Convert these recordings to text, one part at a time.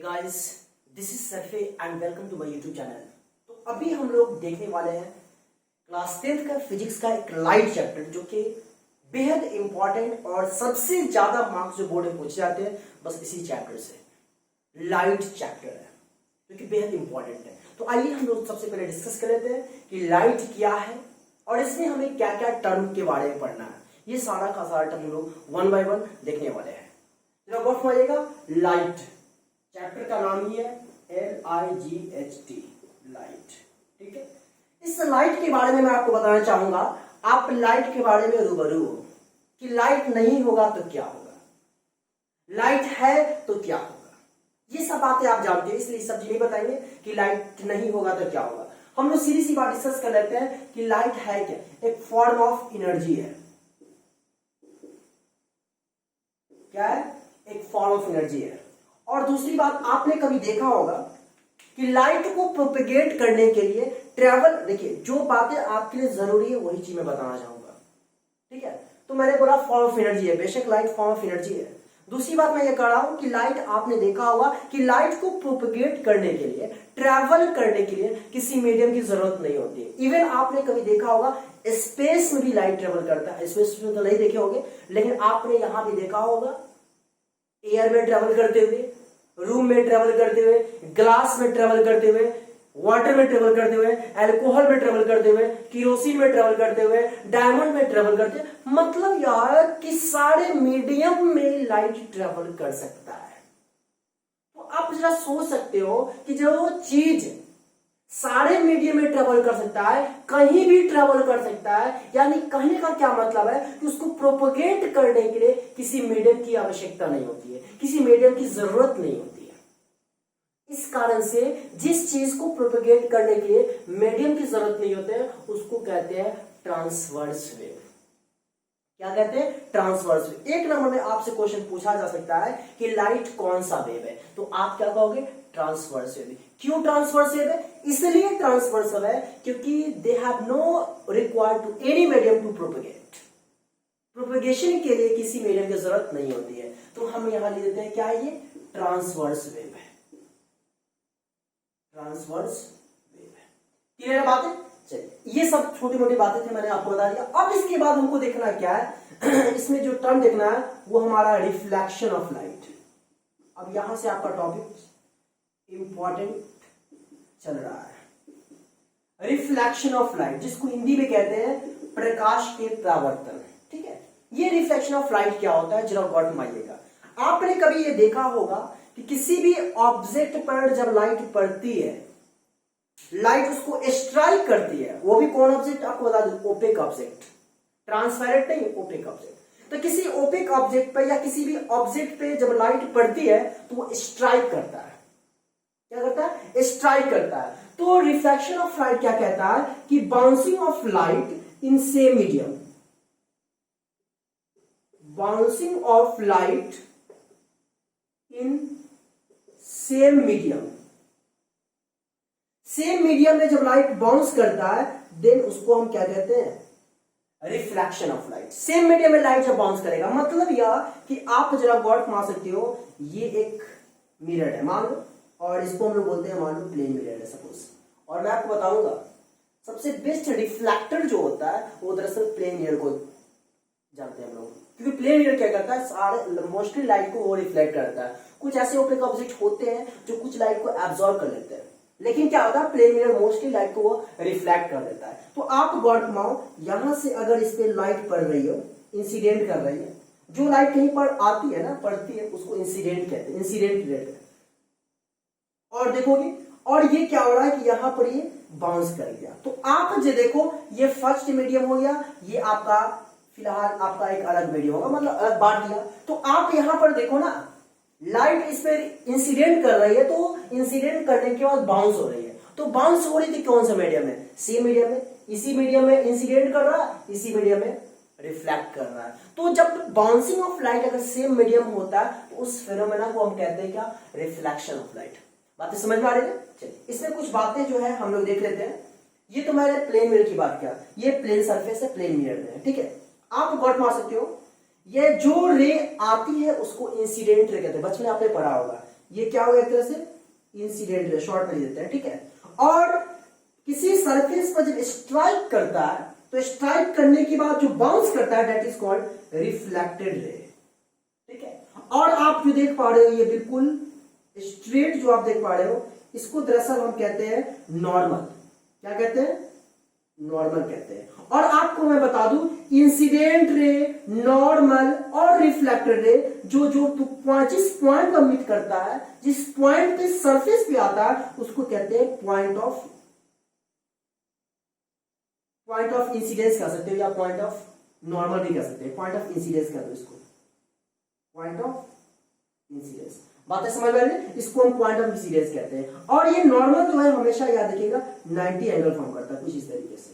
Guys, this is Sarfe and welcome to my YouTube channel. तो अभी हम लोग देखने वाले हैं क्लास 10th का फिजिक्स का एक लाइट चैप्टर जो कि बेहद इंपॉर्टेंट और सबसे ज्यादा मार्क्स जो बोर्ड में पूछे जाते हैं बस इसी चैप्टर से। लाइट चैप्टर है जो कि बेहद इंपॉर्टेंट है। तो आइए हम लोग सबसे पहले डिस्कस कर लेते हैं कि लाइट क्या है और इसमें हमें क्या क्या टर्म के बारे में पढ़ना है। ये सारा का सारा टर्म हम लोग वन बाय वन देखने वाले हैं। बहुत मजेगा। लाइट चैप्टर का नाम ही है LIGHT, लाइट। ठीक है, इस लाइट के बारे में मैं आपको बताना चाहूंगा। आप लाइट के बारे में रूबरू हो कि लाइट नहीं होगा तो क्या होगा, लाइट है तो क्या होगा। ये सब बातें आप जानते हैं, इसलिए सब चीज नहीं बताएंगे कि लाइट नहीं होगा तो क्या होगा। हम लोग सीधी सी बात डिस्कस कर लेते हैं कि लाइट है क्या। एक फॉर्म ऑफ एनर्जी है। क्या है? एक फॉर्म ऑफ एनर्जी है। और दूसरी बात, आपने कभी देखा होगा कि लाइट को प्रोपेगेट करने के लिए ट्रेवल, देखिए जो बातें आपके लिए जरूरी है वही चीज मैं बताना चाहूंगा। ठीक है, तो मैंने बोला फॉर्म ऑफ एनर्जी है, बेशक लाइट फॉर्म ऑफ एनर्जी है। दूसरी बात मैं ये कह रहा हूं कि लाइट, आपने देखा होगा कि लाइट को प्रोपेगेट करने के लिए, ट्रेवल करने के लिए किसी मीडियम की जरूरत नहीं होती है। इवन आपने कभी देखा होगा स्पेस में भी लाइट ट्रेवल करता है। स्पेस में तो नहीं देखे होंगे, लेकिन आपने यहां भी देखा होगा एयर में ट्रेवल करते हुए, रूम में ट्रेवल करते हुए, ग्लास में ट्रेवल करते हुए, वाटर में ट्रेवल करते हुए, अल्कोहल में ट्रेवल करते हुए, किरोसिन में ट्रेवल करते हुए, डायमंड में ट्रेवल करते हुए। मतलब यार कि सारे मीडियम में लाइट ट्रेवल कर सकता है। तो आप जरा सोच सकते हो कि जब वो चीज सारे मीडियम में ट्रेवल कर सकता है, कहीं भी ट्रेवल कर सकता है, यानी कहने का क्या मतलब है कि उसको प्रोपोगेट करने के लिए किसी मीडियम की आवश्यकता नहीं होती है, किसी मीडियम की जरूरत नहीं होती है। इस कारण से जिस चीज को प्रोपोगेट करने के लिए मीडियम की जरूरत नहीं होती है उसको कहते हैं ट्रांसवर्स वेव। क्या कहते हैं? Transverse wave. एक नंबर में आपसे क्वेश्चन पूछा जा सकता है कि लाइट कौन सा वेव है, तो आप क्या कहोगे? Transverse wave. क्यों ट्रांसवर्स वेव है? इसलिए ट्रांसवर्स वेव है क्योंकि they have no required to any medium to propagate. Propagation के लिए किसी मीडियम की जरूरत नहीं होती है। तो हम यहां लिख देते हैं क्या है? ये ट्रांसवर्स वेव है। ट्रांसवर्स वेव है। क्लियर है बातें? चलिए, ये सब छोटी मोटी बातें थी, मैंने आपको बता दिया। अब इसके बाद हमको देखना क्या है इसमें जो टर्म देखना है वो हमारा रिफ्लेक्शन ऑफ लाइट। अब यहां से आपका टॉपिक इंपॉर्टेंट चल रहा है। रिफ्लेक्शन ऑफ लाइट, जिसको हिंदी में कहते हैं प्रकाश के परावर्तन। ठीक है, ये रिफ्लेक्शन ऑफ लाइट क्या होता है जरा गौर फरमाइएगा। आपने कभी ये देखा होगा कि किसी भी ऑब्जेक्ट पर जब लाइट पड़ती है, लाइट उसको स्ट्राइक करती है, वो भी कौन ऑब्जेक्ट? आपको बता दूं, ओपेक ऑब्जेक्ट। ट्रांसपेरेंट नहीं, ओपेक ऑब्जेक्ट। तो किसी ओपेक ऑब्जेक्ट पे या किसी भी ऑब्जेक्ट पे जब लाइट पड़ती है तो वो स्ट्राइक करता है। क्या करता है? स्ट्राइक करता है। तो रिफ्लेक्शन ऑफ लाइट क्या कहता है कि bouncing off light in same medium. Bouncing off light in same medium. Same medium में जब लाइट बाउंस करता है देन उसको हम क्या कहते हैं? Reflection of light. Same medium में लाइट जब बाउंस करेगा, मतलब यह कि आप जरा गौर फरमा सकते हो, ये एक मिरर है मान लो, और इसको हम लोग बोलते हैं मान लो प्लेन मिरर है सपोज। और मैं आपको बताऊंगा सबसे बेस्ट रिफ्लेक्टर जो होता है वो दरअसल प्लेन मिरर को जानते हैं हम लोग, क्योंकि प्लेन मिरर क्या करता है? सारे मोस्टली लाइट को वो रिफ्लेक्ट करता है। कुछ ऐसे ओपेक ऑब्जेक्ट होते हैं जो कुछ लाइट को एब्जॉर्ब कर लेते हैं, लेकिन क्या होता है? प्लेन मिरर मोस्टली लाइट को वो रिफ्लेक्ट कर देता है। तो आप गौर फरमाओ, यहां से अगर इस पे लाइट पड़ रही हो, इंसिडेंट कर रही है, जो लाइट कहीं पर आती है ना, पड़ती है, उसको इंसिडेंट कहते हैं, इंसिडेंट रेट। और देखोगे, और ये क्या हो रहा है कि यहां पर ये बाउंस कर गया। तो आप जो देखो, ये फर्स्ट मीडियम हो गया, ये आपका फिलहाल आपका एक अलग मीडियम होगा, मतलब अलग बांट दिया। तो आप यहां पर देखो ना, लाइट इस पे इंसिडेंट कर रही है, तो इंसिडेंट करने के बाद बाउंस हो रही है। तो बाउंस हो रही थी कौन सा मीडियम में? सेम मीडियम में। इसी मीडियम में इंसिडेंट कर रहा है, इसी मीडियम में रिफ्लेक्ट कर रहा है। तो जब बाउंसिंग ऑफ लाइट अगर सेम मीडियम होता है तो उस फिनोमेना को हम कहते हैं क्या? Reflection of light. बातें समझ में आ रही है? चलिए, इसमें कुछ बातें जो है हम लोग देख लेते हैं। ये तो मैंने प्लेन मिरर की बात किया, ये प्लेन सरफेस है, प्लेन मिरर में। ठीक है, आप गौर मार सकते हो, ये जो रे आती है उसको इंसिडेंट रे कहते हैं। बचपन में आपने पढ़ा होगा, ये क्या होगा, एक तरह से इंसिडेंट रे, शॉर्ट में देते हैं, ठीक है। और किसी सरफेस पर जब स्ट्राइक करता है तो स्ट्राइक करने के बाद जो बाउंस करता है that is called reflected ray, ठीक है। और आप जो देख पा रहे हो ये बिल्कुल स्ट्रेट जो आप देख पा रहे हो, इसको दरअसल हम कहते हैं नॉर्मल। क्या कहते हैं, नॉर्मल कहते हैं। और आपको मैं बता दूं, इंसिडेंट रे, नॉर्मल और रिफ्लेक्टेड रे जो जो जिस पॉइंट पर मीट करता है, जिस पॉइंट पे सरफेस पे आता है, उसको कहते हैं पॉइंट ऑफ इंसिडेंस कह सकते हो, या पॉइंट ऑफ नॉर्मल भी कह सकते हैं। पॉइंट ऑफ इंसिडेंस कह दो इसको, पॉइंट ऑफ इंसिडेंस। बातें समझ में आ रही है, इसको हम पॉइंट ऑफ इंसिडेंस कहते हैं। और ये नॉर्मल जो है हमेशा याद रखिएगा 90 एंगल फॉर्म करता है, कुछ इस तरीके से।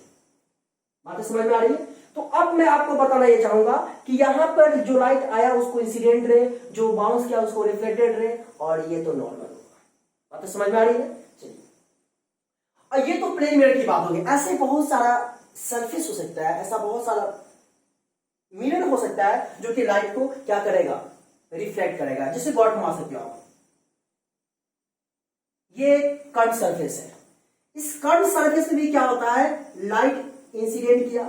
बातें समझ में आ रही है। तो अब मैं आपको बताना ये चाहूंगा कि यहां पर जो लाइट आया उसको इंसिडेंट रे, जो बाउंस किया उसको रिफ्लेक्टेड रे, और ये तो नॉर्मल होगा। बातें समझ में आ रही है। चलिए, और ये तो प्लेन मिरर की बात होगी। ऐसे बहुत सारा सरफेस हो सकता है, ऐसा बहुत सारा मिरर हो सकता है जो कि लाइट को क्या करेगा, रिफ्लेक्ट करेगा, जिसे गॉड मान सकते हो आप। ये कर्व सरफेस है। इस कर्व सरफेस में भी क्या होता है, लाइट इंसिडेंट किया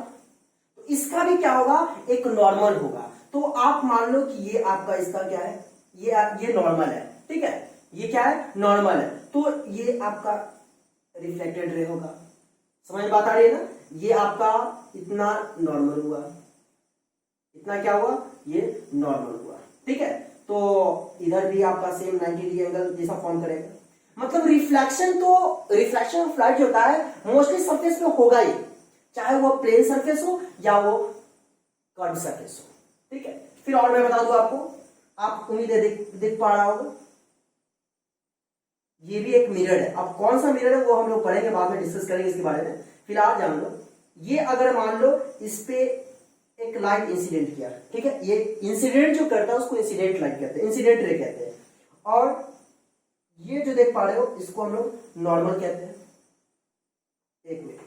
तो इसका भी क्या होगा, एक नॉर्मल होगा। तो आप मान लो कि ये आपका, इसका क्या है, ये नॉर्मल है, ठीक है। ये क्या है, नॉर्मल है। तो ये आपका रिफ्लेक्टेड रे होगा। समझ में बात आ रही है ना। ये आपका इतना नॉर्मल हुआ, इतना क्या हुआ, ये नॉर्मल हुआ, ठीक है। तो इधर भी आपका सेम 90 डिग्री एंगल जैसा फॉर्म करेगा। मतलब रिफ्लेक्शन ऑफ लाइट होता है मोस्टली सरफेस पे होगा ही, चाहे वो प्लेन सरफेस हो या वो कर्व सरफेस हो, ठीक है। फिर और मैं बता दूं आपको, आप उम्मीद है देख पा रहा होगा, ये भी एक मिरर है। अब कौन सा मिरर है वो हम लोग पढ़ेंगे, बाद में डिस्कस करेंगे इसके बारे में। फिलहाल जान लो, ये अगर मान लो इस पे एक लाइट इंसिडेंट किया, ठीक है। ये इंसिडेंट जो करता है उसको इंसिडेंट लाइट कहते हैं, इंसिडेंट रे कहते हैं। और ये जो देख पा रहे हो इसको हम लोग नॉर्मल कहते हैं। एक मिनट,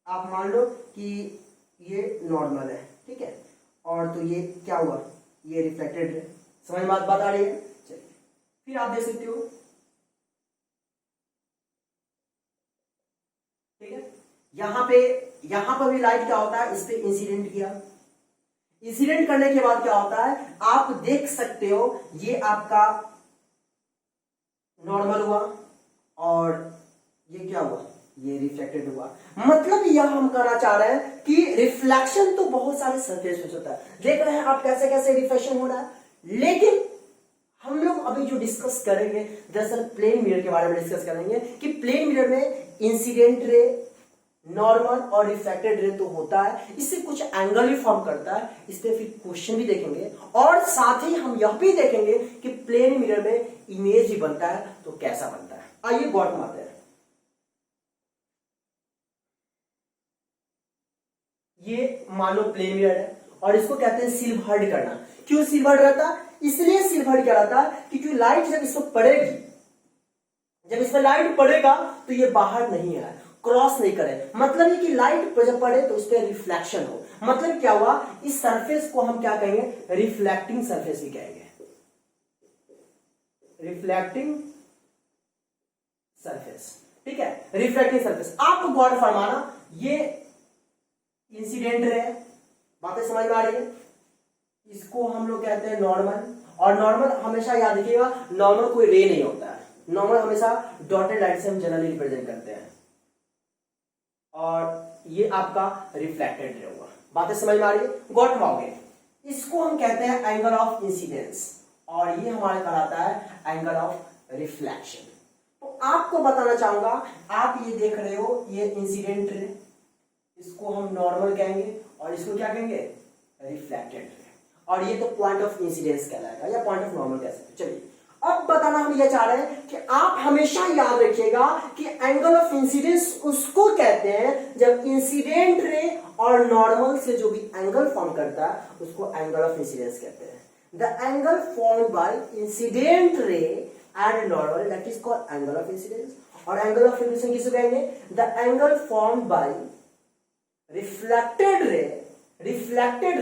आप मान लो कि ये नॉर्मल है, ठीक है। और तो ये क्या हुआ, ये रिफ्लेक्टेड है। समझ में बात आ रही है। चलिए, फिर आप देख सकते हो, ठीक है। यहां पर भी लाइट क्या होता है, इस पे इंसिडेंट किया। इंसिडेंट करने के बाद क्या होता है, आप देख सकते हो ये आपका नॉर्मल हुआ और ये क्या हुआ, ये रिफ्लेक्टेड हुआ। मतलब यह हम कहना चाह रहे हैं कि रिफ्लेक्शन तो बहुत सारे सरफेस पे होता है। देख रहे हैं आप कैसे कैसे रिफ्लेक्शन हो रहा है। लेकिन हम लोग अभी जो डिस्कस करेंगे, दरअसल प्लेन मिरर के बारे में डिस्कस करेंगे कि प्लेन मिरर में इंसिडेंट रे, नॉर्मल और रिफ्लेक्टेड रे तो होता है, इससे कुछ एंगल भी फॉर्म करता है। इस पे फिर क्वेश्चन भी देखेंगे और साथ ही हम यह भी देखेंगे कि प्लेन मिरर में इमेज भी बनता है तो कैसा बनता है। आइए गौर मारते हैं। ये मान लो प्लेन मिरर है और इसको कहते हैं सिल्वर्ड करना। क्यों सिल्वर्ड रहता, इसलिए सिल्वर्ड क्या रहता है क्योंकि लाइट जब इस पर पड़ेगी, जब इस पर लाइट पड़ेगा तो ये बाहर नहीं आए, क्रॉस नहीं करे। मतलब ये कि लाइट जब पड़े तो उस पर रिफ्लेक्शन हो। मतलब क्या हुआ, इस सरफेस को हम क्या कहेंगे, रिफ्लेक्टिंग सरफेस भी कहेंगे, रिफ्लेक्टिंग सरफेस, ठीक है। रिफ्लेक्टिंग सरफेस आपको गौर फरमाना, ये इंसिडेंट रे, बातें समझ में आ रही है। इसको हम लोग कहते हैं नॉर्मल। और नॉर्मल हमेशा याद रखिएगा, नॉर्मल कोई रे नहीं होता है, नॉर्मल हमेशा डॉटेड लाइट से हम जनरली रिप्रेजेंट करते हैं। और ये आपका रिफ्लेक्टेड रे हुआ। बातें समझ में आ रही है, गॉट माओगे। इसको हम कहते हैं एंगल ऑफ इंसिडेंस और ये हमारे कहलाता है एंगल ऑफ रिफ्लेक्शन। तो आपको बताना चाहूंगा, आप ये देख रहे हो ये इंसिडेंट रे, इसको हम नॉर्मल कहेंगे और इसको क्या कहेंगे, रिफ्लेक्टेड रे। और ये तो पॉइंट ऑफ इंसिडेंस कहलाएगा या पॉइंट ऑफ नॉर्मल कह सकते। चलिए, अब बताना हम ये चाह रहे हैं कि आप हमेशा याद रखिएगा कि एंगल ऑफ इंसिडेंस उसको कहते हैं जब इंसिडेंट रे और नॉर्मल से जो भी एंगल फॉर्म करता है उसको एंगल ऑफ इंसिडेंस कहते हैं। The angle formed by incident ray and normal that is called angle of incidence. और एंगल ऑफ रिफ्लेक्शन किसे कहेंगे, the angle formed by reflected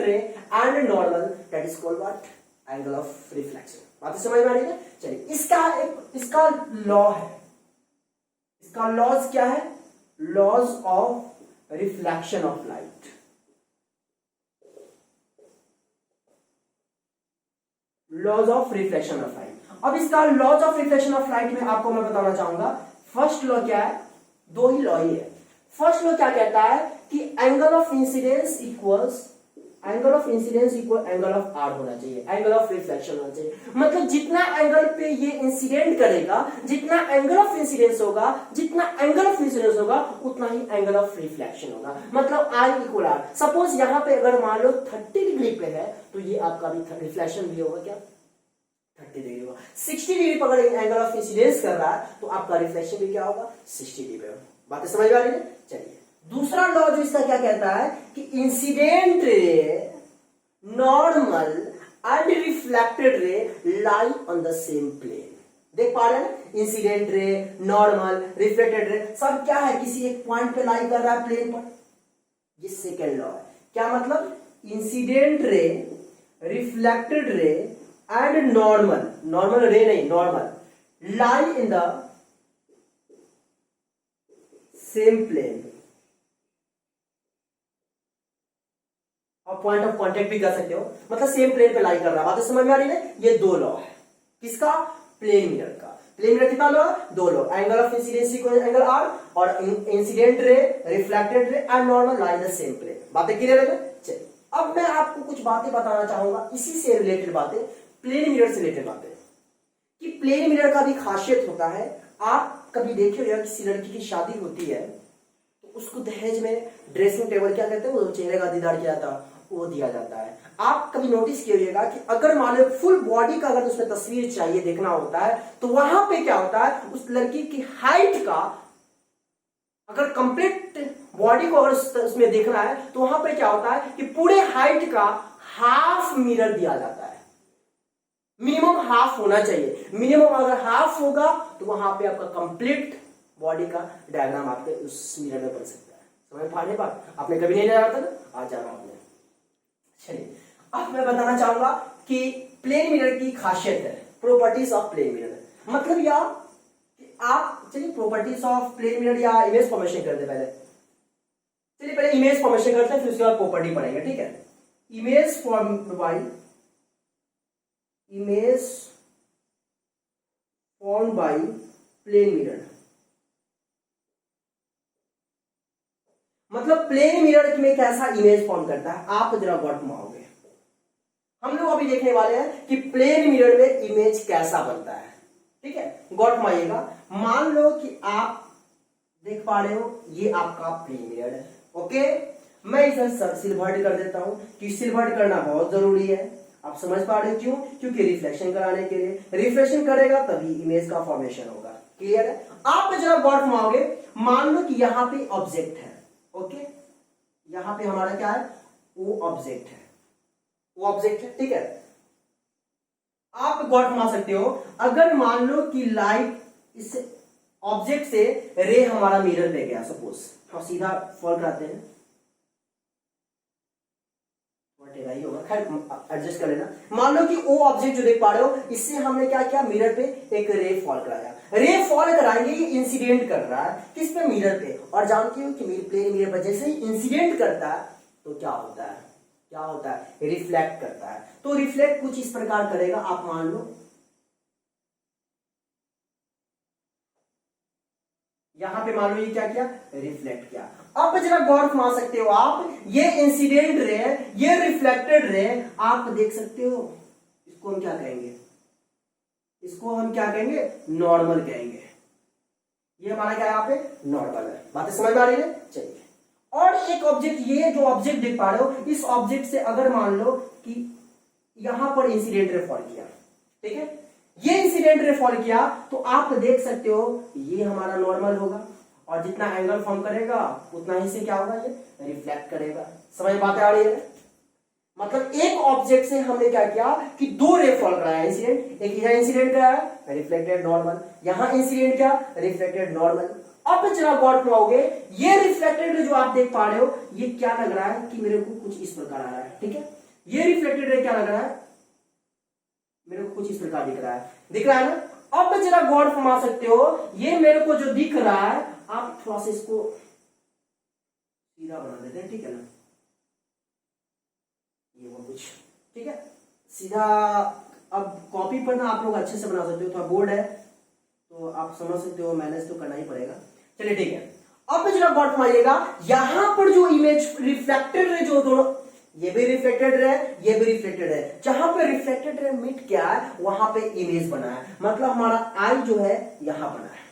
ray and normal that is called what, angle of reflection। बात समझ में आ रही है? चलिए इसका लॉ है, इसका लॉज क्या है? Laws of reflection of light. Laws of reflection of light. अब इसका laws of reflection of light में आपको मैं बताना चाहूंगा, फर्स्ट लॉ क्या है? दो ही लॉ ही है। फर्स्ट लॉ क्या कहता है कि angle of incidence equal angle of R होना चाहिए, एंगल ऑफ रिफ्लेक्शन होना चाहिए। मतलब जितना एंगल पे ये इंसिडेंट करेगा, जितना एंगल ऑफ इंसिडेंस होगा, उतना ही एंगल ऑफ रिफ्लेक्शन होगा। मतलब आई इक्वल आर। सपोज यहां पे अगर मान लो 30 डिग्री पे है तो ये आपका भी रिफ्लेक्शन भी होगा क्या? 30 डिग्री होगा। 60 डिग्री पर अगर एंगल ऑफ इंसिडेंस कर रहा है तो आपका रिफ्लेक्शन भी क्या होगा? 60 डिग्री होगा। बातें समझ में आ रही है? चलिए दूसरा लॉ जो इसका क्या कहता है कि incident ray, normal and reflected ray lie on the same plane. देख पा रहे हैं? Incident ray, normal, reflected ray सब क्या है? किसी एक पॉइंट पे लाई कर रहा है, प्लेन पर। ये सेकेंड लॉ है। क्या मतलब? Incident ray, reflected ray and normal ray नहीं, normal lie in the same plane. आप पॉइंट ऑफ कांटेक्ट भी कर सकते हो, मतलब सेम प्लेन पे लाई कर रहा है। बातें समझ में आ रही है? ये दो लॉ है। किसका? प्लेन मिरर का। प्लेन मिरर कितना लॉ? दो law. Angle of incidence equal angle R, और incident ray, reflected ray and normal lie in the same plane. बातें क्लियर है? चलिए अब मैं आपको कुछ बातें बताना चाहूंगा, इसी से रिलेटेड बातें, प्लेन मिरर से रिलेटेड बातें। कि प्लेन मिरर का भी खासियत होता है। आप कभी देखे हो किसी लड़की की शादी होती है तो उसको दहेज में ड्रेसिंग टेबल क्या कहते हैं, वो चेहरे का दीदार किया था वो दिया जाता है। आप कभी नोटिस कीजिएगा कि अगर मान लो फुल बॉडी का अगर उसमें तस्वीर चाहिए, देखना होता है, तो वहां पे क्या होता है, उस लड़की की हाइट का, अगर कंप्लीट बॉडी को अगर उसमें देखना है तो वहां पे क्या होता है कि पूरे हाइट का हाफ मिरर दिया जाता है। मिनिमम हाफ होना चाहिए। मिनिमम अगर हाफ होगा तो वहां पे आपका कंप्लीट बॉडी का डायग्राम आपके उस मिरर में बन सकता है। समझ पा रहे बात? आपने कभी नहीं जाना था ना, आज जाना आपने। चलिए अब मैं बताना चाहूंगा कि प्लेन मिरर की खासियत है, प्रॉपर्टीज ऑफ प्लेन मिरर। मतलब यार कि आप, चलिए प्रॉपर्टीज ऑफ प्लेन मिरर या इमेज फॉर्मेशन करते पहले। चलिए पहले इमेज फॉर्मेशन करते हैं, फिर उसके बाद प्रॉपर्टी पढ़ेंगे, ठीक है? Image formed by plane mirror. मतलब प्लेन मिरर में कैसा इमेज फॉर्म करता है, आप जरा गौर घुमाओगे। हम लोग अभी देखने वाले हैं कि प्लेन मिरर में इमेज कैसा बनता है, ठीक है? गौर घुमाइएगा। मान लो कि आप देख पा रहे हो ये आपका प्लेन मिरर है, ओके? मैं इसे सिल्वर्ड कर देता हूं कि सिल्वर्ड करना बहुत जरूरी है। आप समझ पा रहे हो क्यों? क्योंकि रिफ्लेक्शन कराने के लिए, रिफ्लेक्शन करेगा तभी इमेज का फॉर्मेशन होगा। क्लियर है? आप जरा गौर घुमाओगे, मान लो कि यहां पे ऑब्जेक्ट है, ओके? यहां पे हमारा क्या है? वो ऑब्जेक्ट है, ठीक है? आप गौर घुमा सकते हो। अगर मान लो कि लाइट इस ऑब्जेक्ट से रे हमारा मिरर पे गया, सपोज हम सीधा फॉल कराते हैं, ही होगा, खैर एडजस्ट कर लेना। मान लो कि वो ऑब्जेक्ट जो देख पा रहे हो, इससे हमने क्या किया, मिरर पे एक रे फॉल कराया। रे फॉल कराएंगे, ये इंसिडेंट कर रहा है किस पे? मिरर पे। और जानते हो कि प्लेन मिरर पर जैसे ही इंसिडेंट करता है तो क्या होता है? रिफ्लेक्ट करता है। तो रिफ्लेक्ट कुछ इस प्रकार करेगा। आप मान लो यहां पे मान लो ये क्या किया? रिफ्लेक्ट किया। अब जरा गौर घुमा सकते हो आप, ये इंसिडेंट रे, ये रिफ्लेक्टेड रे, आप देख सकते हो। इसको हम क्या कहेंगे? नॉर्मल कहेंगे। ये हमारा क्या है? यहाँ पे नॉर्मल है। बातें समझ में आ रही है? चलिए और एक ऑब्जेक्ट, ये जो ऑब्जेक्ट देख पा रहे हो, इस ऑब्जेक्ट से अगर मान लो कि यहां पर इंसिडेंट रे फॉल किया, ठीक है? ये इंसिडेंट रे फॉल किया तो आप देख सकते हो ये हमारा नॉर्मल होगा, और जितना एंगल फॉर्म करेगा उतना ही से क्या होगा? ये रिफ्लेक्ट करेगा। समझ बातें आ रही है? मतलब एक ऑब्जेक्ट से हमने क्या किया कि दो रे फॉल कराया, इंसिडेंट, एक यहां इंसिडेंट कराया, रिफ्लेक्टेड नॉर्मल, यहां इंसिडेंट क्या? Reflected normal. अब जरा गौर करोगे, ये रिफ्लेक्टेड रे जो आप देख पा रहे हो, ये क्या लग रहा है कि मेरे को कुछ इस प्रकार आ रहा है, ठीक है? ये रिफ्लेक्टेड रे क्या लग रहा है? मेरे को कुछ इस प्रकार दिख रहा है ना। अब जरा गौर फरमा सकते हो, ये मेरे को जो दिख रहा है, आप थोड़ा सा इसको सीधा बना देते हैं, ठीक है ना, ये वो कुछ, ठीक है, सीधा। अब कॉपी पर ना आप लोग अच्छे से बना सकते हो, थोड़ा बोर्ड है तो आप समझ सकते हो, मैनेज तो करना ही पड़ेगा। चलिए ठीक है, अब जरा गौर फरमाइएगा, यहां पर जो इमेज रिफ्लेक्टेड है, जो दोनों, ये भी रिफ्लेक्टेड है, ये भी रिफ्लेक्टेड है, जहां पे रिफ्लेक्टेड है मीट क्या है, वहां पे इमेज बना है, मतलब हमारा आई जो है यहां बना है।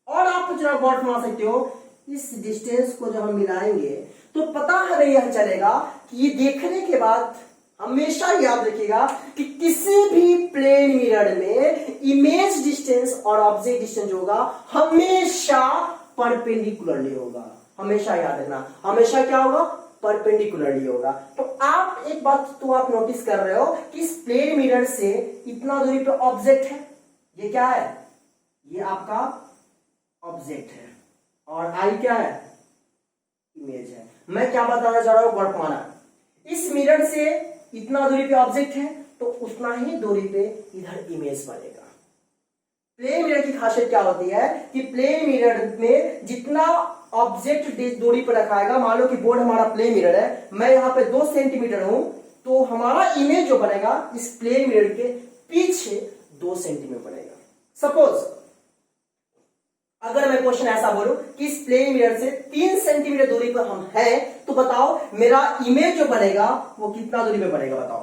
और आप जरा गौर फरमा सकते हो, इस डिस्टेंस को जब हम मिलाएंगे तो पता हमें यह चलेगा कि ये देखने के बाद हमेशा याद रखिएगा कि किसी भी प्लेन मिरर में इमेज डिस्टेंस और ऑब्जेक्ट डिस्टेंस जो होगा हमेशा परपेंडिकुलरली होगा। हमेशा याद रखना, हमेशा क्या होगा, परपेंडिकुलरली होगा। तो आप एक बात तो आप नोटिस कर रहे हो कि इस प्लेन मिरर से इतना दूरी पे ऑब्जेक्ट है, ये क्या है, ये आपका ऑब्जेक्ट है, और आई क्या है, इमेज है। मैं क्या बताना चाह रहा हूं, वर्तमान, इस मिरर से इतना दूरी पे ऑब्जेक्ट है तो उतना ही दूरी पे इधर इमेज बनेगा। प्लेन मिरर की खासियत क्या होती है कि प्लेन मिरर में जितना ऑब्जेक्ट दूरी पर रखाएगा, मान लो कि बोर्ड हमारा प्लेन मिरर है, मैं यहां पे 2 सेंटीमीटर हूं, तो हमारा इमेज जो बनेगा इस प्लेन मिरर के पीछे 2 सेंटीमीटर बनेगा। सपोज अगर मैं क्वेश्चन ऐसा बोलूं कि इस प्लेन मिरर से 3 सेंटीमीटर दूरी पर हम हैं, तो बताओ मेरा इमेज जो बनेगा वो कितना दूरी पे बनेगा, बताओ।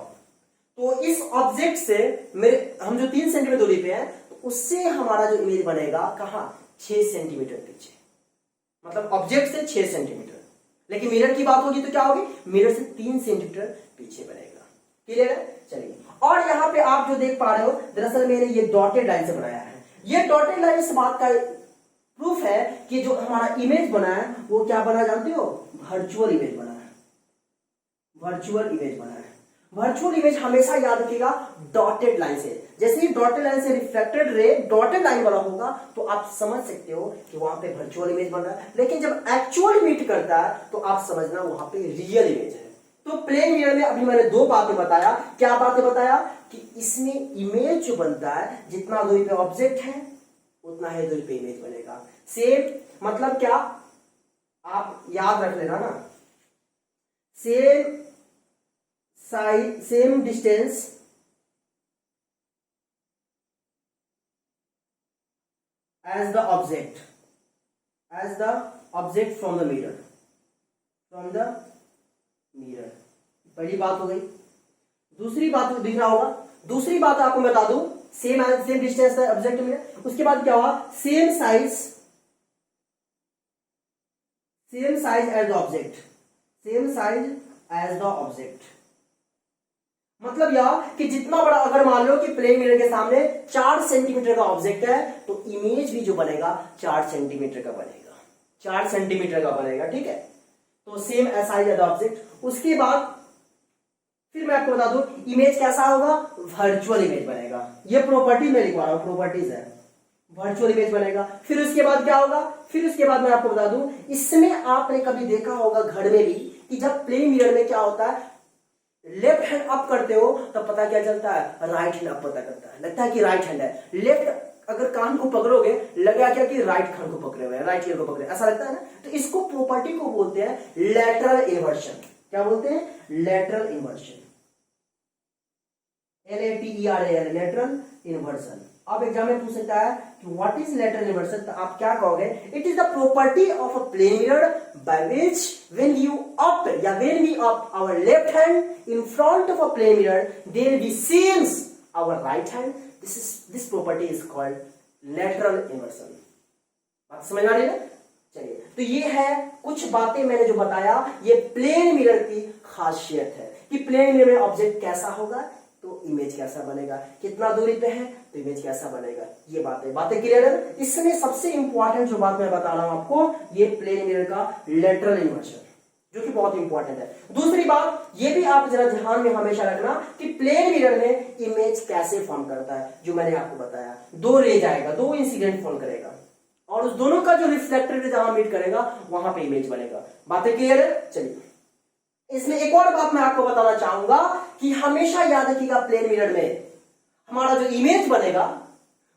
तो इस ऑब्जेक्ट से मेरे, हम जो 3 सेंटीमीटर दूरी पे हैं, तो उससे हमारा जो इमेज बनेगा कहां, 6 सेंटीमीटर पीछे, मतलब ऑब्जेक्ट से 6 सेंटीमीटर। लेकिन मिरर की बात होगी तो क्या होगी, मिरर से 3 सेंटीमीटर पीछे बनेगा। क्लियर है, चलिए। और यहां पे आप जो देख पा रहे हो, दरअसल मैंने ये डॉटेड लाइन से बनाया है। ये डॉटेड लाइन इस बात का प्रूफ है कि जो हमारा इमेज बना है वो क्या बना, जानते हो, वर्चुअल इमेज बना है। वर्चुअल इमेज बना है। वर्चुअल इमेज हमेशा याद रखिएगा डॉटेड लाइन से, जैसे ही डॉटेड लाइन से रिफ्लेक्टेड रे डॉटेड लाइन वाला होगा तो आप समझ सकते हो कि वहां पे वर्चुअल इमेज बन रहा है। लेकिन जब एक्चुअल मीट करता है तो आप समझना वहां पे रियल इमेज है। तो प्लेन मिरर में अभी मैंने 2 बातें बताया। क्या बातें बताया कि इसमें इमेज जो बनता है, जितना दूरी पे ऑब्जेक्ट है उतना ही दूरी पे इमेज बनेगा। सेम मतलब क्या, आप याद रख लेना ना, same size, same distance as the object, as the object from the mirror, from the mirror. पहली बात हो गई। दूसरी बात दिख रहा होगा, दूसरी बात आपको बता दूं, सेम डिस्टेंस ऑब्जेक्ट में, उसके बाद क्या हुआ, same size as the object, same size as the object. मतलब यह कि जितना बड़ा, अगर मान लो कि प्लेन मिरर के सामने 4 सेंटीमीटर का ऑब्जेक्ट है तो इमेज भी जो बनेगा 4 सेंटीमीटर का बनेगा, 4 सेंटीमीटर का बनेगा, ठीक है। तो same size as the object. उसके बाद फिर मैं आपको बता दूं इमेज कैसा होगा, वर्चुअल इमेज बनेगा। ये प्रॉपर्टी मैं लिखवा रहा हूं, प्रॉपर्टीज है, वर्चुअल इमेज बनेगा। फिर उसके बाद क्या होगा, फिर उसके बाद मैं आपको बता दूं, इसमें आपने कभी देखा होगा घर में भी कि जब प्लेन मिरर में क्या होता है, लेफ्ट हैंड अप करते हो तब पता क्या चलता है, राइट हैंड अप पता करता है, लगता है कि राइट हैंड है। लेफ्ट अगर कान को पकड़ोगे लगेगा क्या कि राइट कान को पकड़े हुए हैं, राइट ईयर को पकड़े, ऐसा लगता है ना। तो इसको प्रॉपर्टी को बोलते हैं लैटरल इन्वर्शन। क्या बोलते हैं, lateral inversion, LATERAL, lateral inversion. अब एग्जाम में पूछ सकता है कि व्हाट इज लैटरल इन्वर्सन, तो आप क्या कहोगे, it is the property of a plane mirror by which when you up या when we up our left hand in front of a plane mirror then we सीन्स our right hand, this property is called lateral inversion. बात समझ आ रही है। चलिए, तो ये है कुछ बातें मैंने जो बताया, ये प्लेन मिरर की खासियत है कि प्लेन मिरर में ऑब्जेक्ट कैसा होगा तो इमेज कैसा बनेगा, कितना दूरी पे है तो इमेज कैसा बनेगा। ये बातें क्लियर है। इसमें सबसे इंपॉर्टेंट जो बात मैं बता रहा हूं आपको, ये प्लेन मिरर का लैटरल इन्वर्शन, जो कि बहुत इंपॉर्टेंट है। दूसरी बात ये भी आप जरा ध्यान में हमेशा रखना कि प्लेन मिरर में इमेज कैसे फॉर्म करता है, जो मैंने आपको बताया, 2 रेज आएगा, 2 इंसिडेंट फॉर्म करेगा और उस दोनों का जो रिफ्लेक्टेड जहां मीट करेगा वहां पे इमेज बनेगा। बातें क्लियर है। चलिए, इसमें एक और बात मैं आपको बताना चाहूंगा कि हमेशा याद रखिएगा प्लेन मिरर में हमारा जो इमेज बनेगा